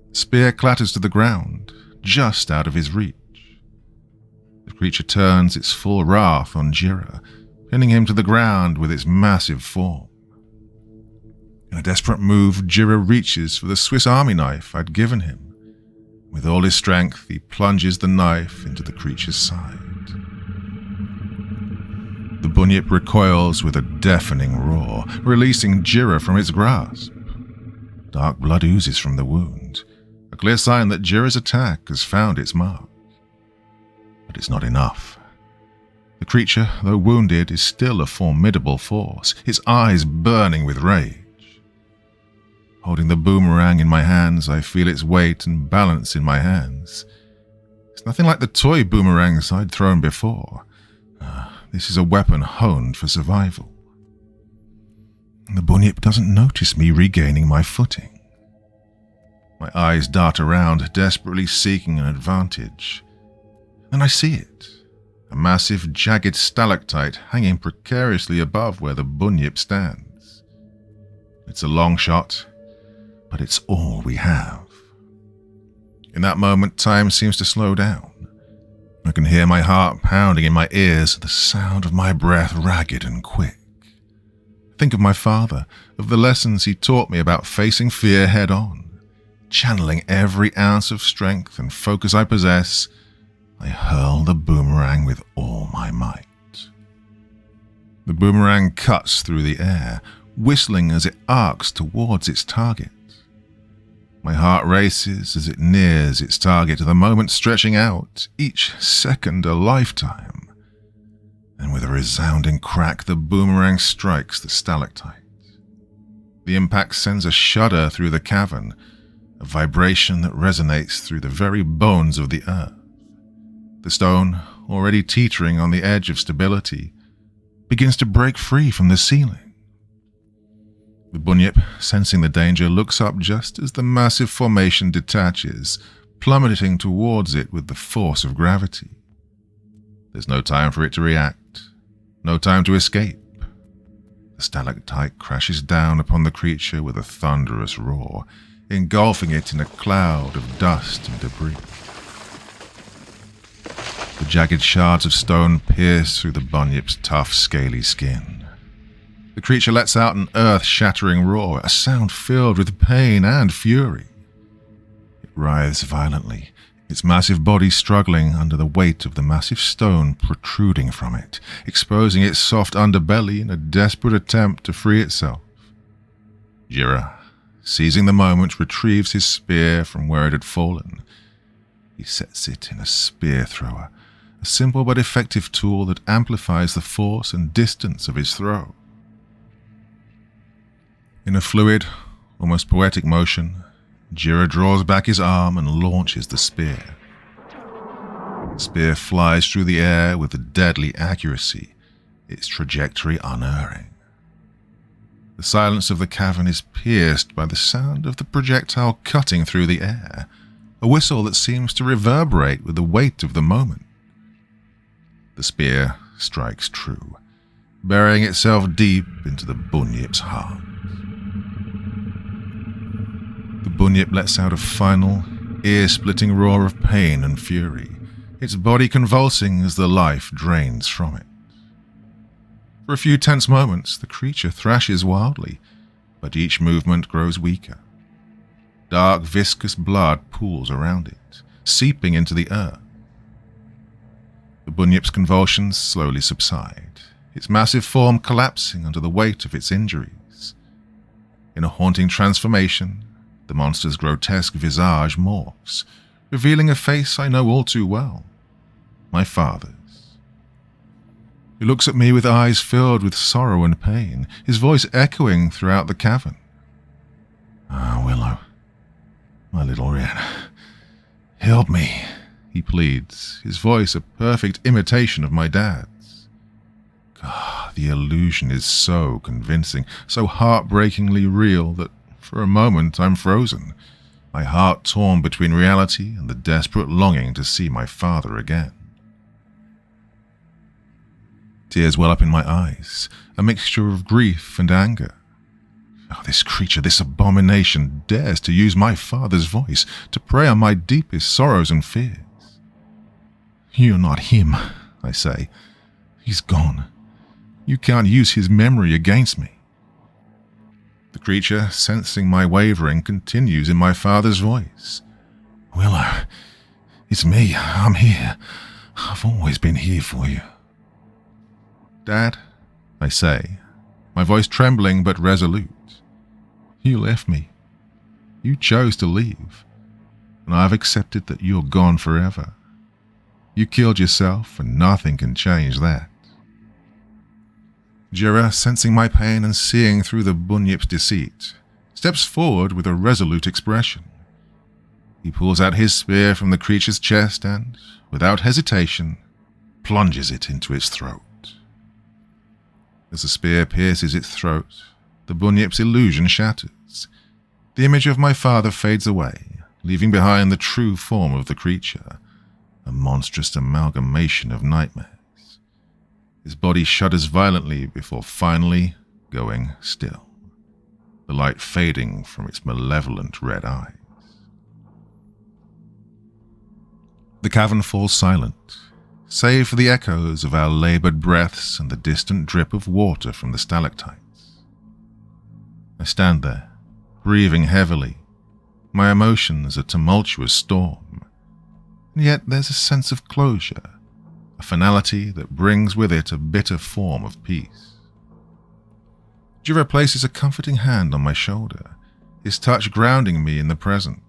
The spear clatters to the ground, just out of his reach. The creature turns its full wrath on Jira, pinning him to the ground with its massive form. In a desperate move, Jira reaches for the Swiss Army knife I'd given him. With all his strength, he plunges the knife into the creature's side. The Bunyip recoils with a deafening roar, releasing Jira from its grasp. Dark blood oozes from the wound, a clear sign that Jira's attack has found its mark. But it's not enough. The creature, though wounded, is still a formidable force, its eyes burning with rage. Holding the boomerang in my hands, I feel its weight and balance in my hands. It's nothing like the toy boomerangs I'd thrown before. This is a weapon honed for survival. The Bunyip doesn't notice me regaining my footing. My eyes dart around, desperately seeking an advantage. Then I see it. A massive, jagged stalactite hanging precariously above where the Bunyip stands. It's a long shot, but it's all we have. In that moment, time seems to slow down. I can hear my heart pounding in my ears, the sound of my breath ragged and quick. Think of my father, of the lessons he taught me about facing fear head-on. Channeling every ounce of strength and focus I possess, I hurl the boomerang with all my might. The boomerang cuts through the air, whistling as it arcs towards its target. My heart races as it nears its target, the moment stretching out, each second a lifetime. And with a resounding crack, the boomerang strikes the stalactite. The impact sends a shudder through the cavern, a vibration that resonates through the very bones of the earth. The stone, already teetering on the edge of stability, begins to break free from the ceiling. The Bunyip, sensing the danger, looks up just as the massive formation detaches, plummeting towards it with the force of gravity. There's no time for it to react, no time to escape. The stalactite crashes down upon the creature with a thunderous roar, engulfing it in a cloud of dust and debris. The jagged shards of stone pierce through the Bunyip's tough, scaly skin. The creature lets out an earth-shattering roar, a sound filled with pain and fury. It writhes violently, its massive body struggling under the weight of the massive stone protruding from it, exposing its soft underbelly in a desperate attempt to free itself. Jira, seizing the moment, retrieves his spear from where it had fallen. He sets it in a spear thrower, a simple but effective tool that amplifies the force and distance of his throw. In a fluid, almost poetic motion, Jira draws back his arm and launches the spear. The spear flies through the air with a deadly accuracy, its trajectory unerring. The silence of the cavern is pierced by the sound of the projectile cutting through the air, a whistle that seems to reverberate with the weight of the moment. The spear strikes true, burying itself deep into the Bunyip's heart. The Bunyip lets out a final, ear-splitting roar of pain and fury, its body convulsing as the life drains from it. For a few tense moments, the creature thrashes wildly, but each movement grows weaker. Dark, viscous blood pools around it, seeping into the earth. The Bunyip's convulsions slowly subside, its massive form collapsing under the weight of its injuries. In a haunting transformation, the monster's grotesque visage morphs, revealing a face I know all too well, my father's. He looks at me with eyes filled with sorrow and pain, his voice echoing throughout the cavern. "Ah, Willow, my little wren, help me," he pleads, his voice a perfect imitation of my dad's. God, the illusion is so convincing, so heartbreakingly real that for a moment I'm frozen, my heart torn between reality and the desperate longing to see my father again. Tears well up in my eyes, a mixture of grief and anger. Oh, this creature, this abomination, dares to use my father's voice to prey on my deepest sorrows and fears. "You're not him," I say. "He's gone. You can't use his memory against me." The creature, sensing my wavering, continues in my father's voice. "Willow, it's me. I'm here. I've always been here for you." "Dad," I say, my voice trembling but resolute, "you left me. You chose to leave, and I've accepted that you're gone forever. You killed yourself, and nothing can change that." Jira, sensing my pain and seeing through the Bunyip's deceit, steps forward with a resolute expression. He pulls out his spear from the creature's chest and, without hesitation, plunges it into its throat. As the spear pierces its throat, the Bunyip's illusion shatters. The image of my father fades away, leaving behind the true form of the creature, a monstrous amalgamation of nightmares. His body shudders violently before finally going still, the light fading from its malevolent red eyes. The cavern falls silent, save for the echoes of our labored breaths and the distant drip of water from the stalactites. I stand there, breathing heavily, my emotions a tumultuous storm, and yet there's a sense of closure, a finality that brings with it a bitter form of peace. Jira places a comforting hand on my shoulder, his touch grounding me in the present.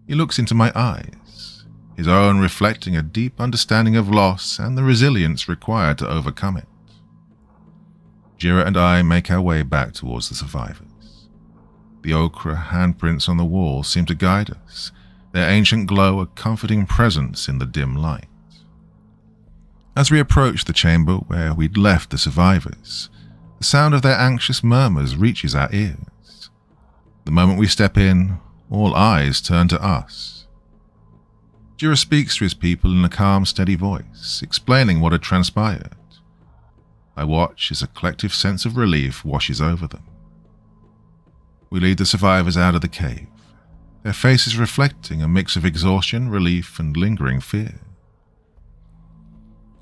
He looks into my eyes, his own reflecting a deep understanding of loss and the resilience required to overcome it. Jira and I make our way back towards the survivors. The ochre handprints on the wall seem to guide us, their ancient glow a comforting presence in the dim light. As we approach the chamber where we'd left the survivors, the sound of their anxious murmurs reaches our ears. The moment we step in, all eyes turn to us. Jira speaks to his people in a calm, steady voice, explaining what had transpired. I watch as a collective sense of relief washes over them. We lead the survivors out of the cave, their faces reflecting a mix of exhaustion, relief, and lingering fear.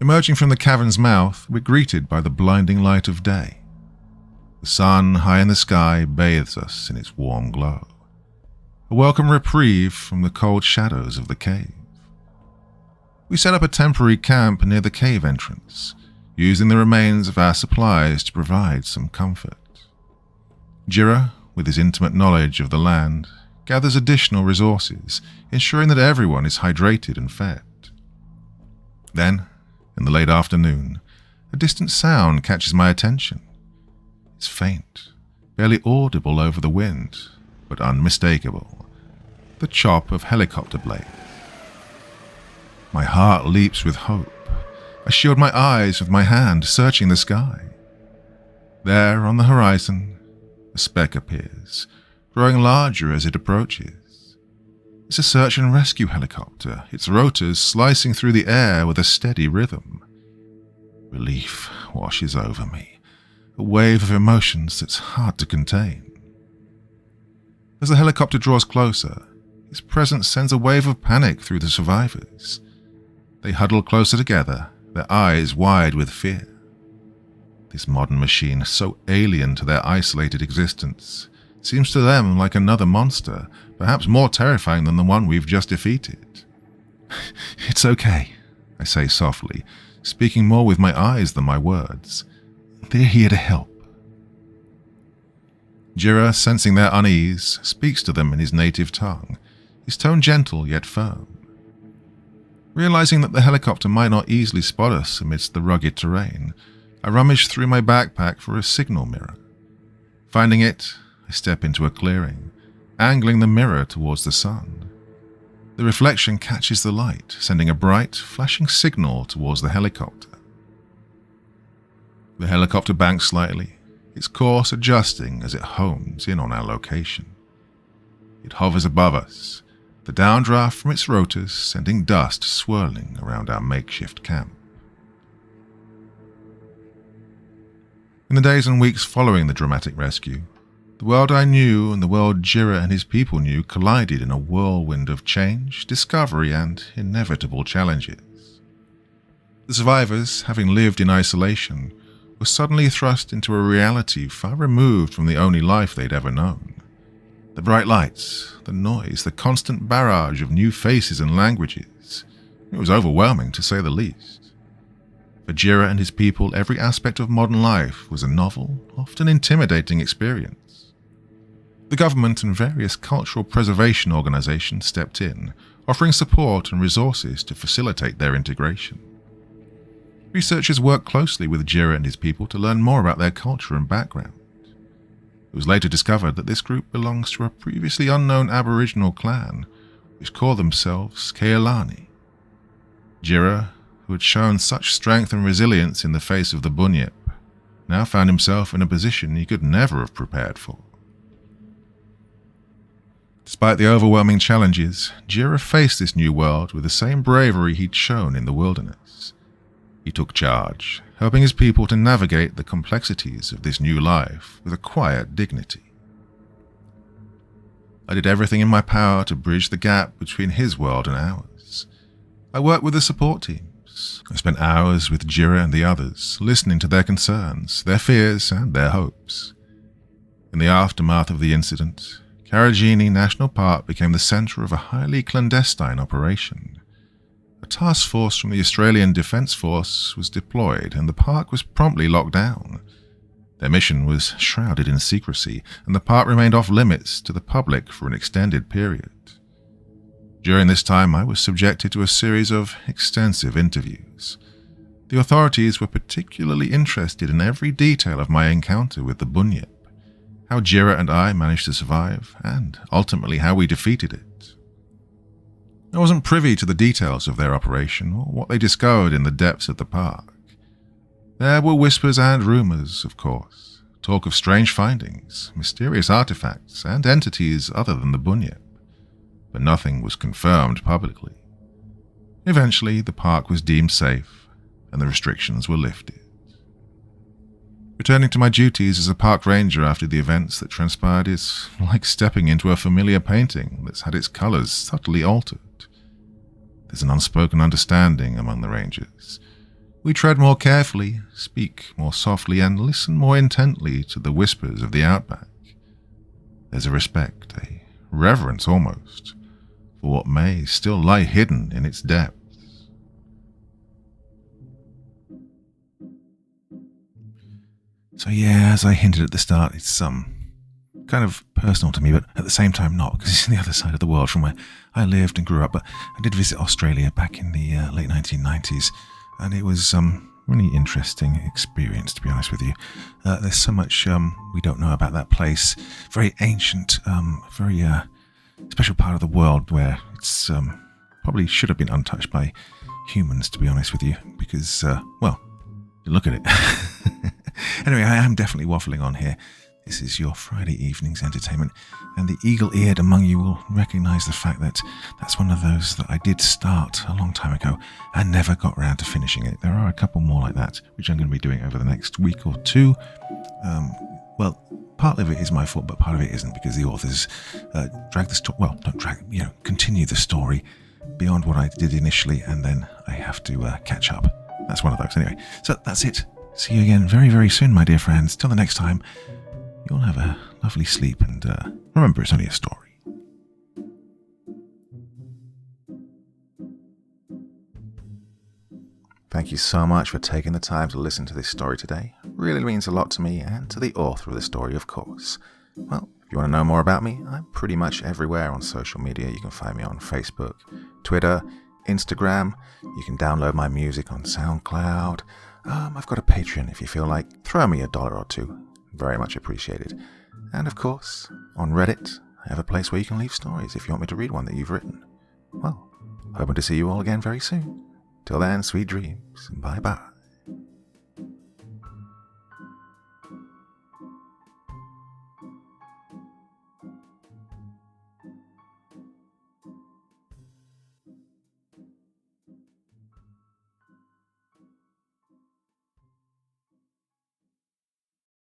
Emerging from the cavern's mouth, we're greeted by the blinding light of day. The sun, high in the sky, bathes us in its warm glow, a welcome reprieve from the cold shadows of the cave. We set up a temporary camp near the cave entrance, using the remains of our supplies to provide some comfort. Jira, with his intimate knowledge of the land, gathers additional resources, ensuring that everyone is hydrated and fed. Then, in the late afternoon, a distant sound catches my attention. It's faint, barely audible over the wind, but unmistakable. The chop of helicopter blades. My heart leaps with hope. I shield my eyes with my hand, searching the sky. There, on the horizon, a speck appears, growing larger as it approaches. It's a search and rescue helicopter, its rotors slicing through the air with a steady rhythm. Relief washes over me, a wave of emotions that's hard to contain. As the helicopter draws closer, its presence sends a wave of panic through the survivors. They huddle closer together, their eyes wide with fear. This modern machine, so alien to their isolated existence, seems to them like another monster, perhaps more terrifying than the one we've just defeated. It's okay, I say softly, speaking more with my eyes than my words. They're here to help. Jira, sensing their unease, speaks to them in his native tongue, his tone gentle yet firm. Realizing that the helicopter might not easily spot us amidst the rugged terrain, I rummage through my backpack for a signal mirror. Finding it, I step into a clearing, angling the mirror towards the sun. The reflection catches the light, sending a bright, flashing signal towards the helicopter. The helicopter banks slightly, its course adjusting as it hones in on our location. It hovers above us, the downdraft from its rotors sending dust swirling around our makeshift camp. In the days and weeks following the dramatic rescue, the world I knew and the world Jira and his people knew collided in a whirlwind of change, discovery, and inevitable challenges. The survivors, having lived in isolation, were suddenly thrust into a reality far removed from the only life they'd ever known. The bright lights, the noise, the constant barrage of new faces and languages. It was overwhelming, to say the least. For Jira and his people, every aspect of modern life was a novel, often intimidating experience. The government and various cultural preservation organizations stepped in, offering support and resources to facilitate their integration. Researchers worked closely with Jira and his people to learn more about their culture and background. It was later discovered that this group belongs to a previously unknown Aboriginal clan, which call themselves Kealani. Jira, who had shown such strength and resilience in the face of the Bunyip, now found himself in a position he could never have prepared for. Despite the overwhelming challenges, Jira faced this new world with the same bravery he'd shown in the wilderness. He took charge, helping his people to navigate the complexities of this new life with a quiet dignity. I did everything in my power to bridge the gap between his world and ours. I worked with the support teams. I spent hours with Jira and the others, listening to their concerns, their fears, and their hopes. In the aftermath of the incident, Karajini National Park became the center of a highly clandestine operation. A task force from the Australian Defence Force was deployed and the park was promptly locked down. Their mission was shrouded in secrecy, and the park remained off limits to the public for an extended period. During this time, I was subjected to a series of extensive interviews. The authorities were particularly interested in every detail of my encounter with the Bunyip, how Jira and I managed to survive, and ultimately how we defeated it. I wasn't privy to the details of their operation or what they discovered in the depths of the park. There were whispers and rumors, of course, talk of strange findings, mysterious artifacts, and entities other than the Bunyip, but nothing was confirmed publicly. Eventually, the park was deemed safe, and the restrictions were lifted. Returning to my duties as a park ranger after the events that transpired is like stepping into a familiar painting that's had its colours subtly altered. There's an unspoken understanding among the rangers. We tread more carefully, speak more softly, and listen more intently to the whispers of the Outback. There's a respect, a reverence almost, for what may still lie hidden in its depths. So yeah, as I hinted at the start, it's kind of personal to me, but at the same time not, because it's on the other side of the world from where I lived and grew up. But I did visit Australia back in the late 1990s, and it was really interesting experience, to be honest with you. There's so much we don't know about that place. Very ancient, very special part of the world where it's probably should have been untouched by humans, to be honest with you, because, well, you look at it. Anyway, I am definitely waffling on here. This is your Friday evening's entertainment, and the eagle-eared among you will recognise the fact that that's one of those that I did start a long time ago and never got around to finishing it. There are a couple more like that, which I'm going to be doing over the next week or two. Well, part of it is my fault, but part of it isn't, because the authors drag the story, well, don't drag, continue the story beyond what I did initially, and then I have to catch up. That's one of those. Anyway, so that's it. See you again very, very soon, my dear friends. Till the next time. You'll have a lovely sleep, and remember, it's only a story. Thank you so much for taking the time to listen to this story today. It really means a lot to me and to the author of the story, of course. Well, if you want to know more about me, I'm pretty much everywhere on social media. You can find me on Facebook, Twitter, Instagram. You can download my music on SoundCloud. I've got a Patreon if you feel like. Throw me $1 or $2. Very much appreciated. And of course, on Reddit, I have a place where you can leave stories if you want me to read one that you've written. Well, hoping to see you all again very soon. Till then, sweet dreams. Bye-bye.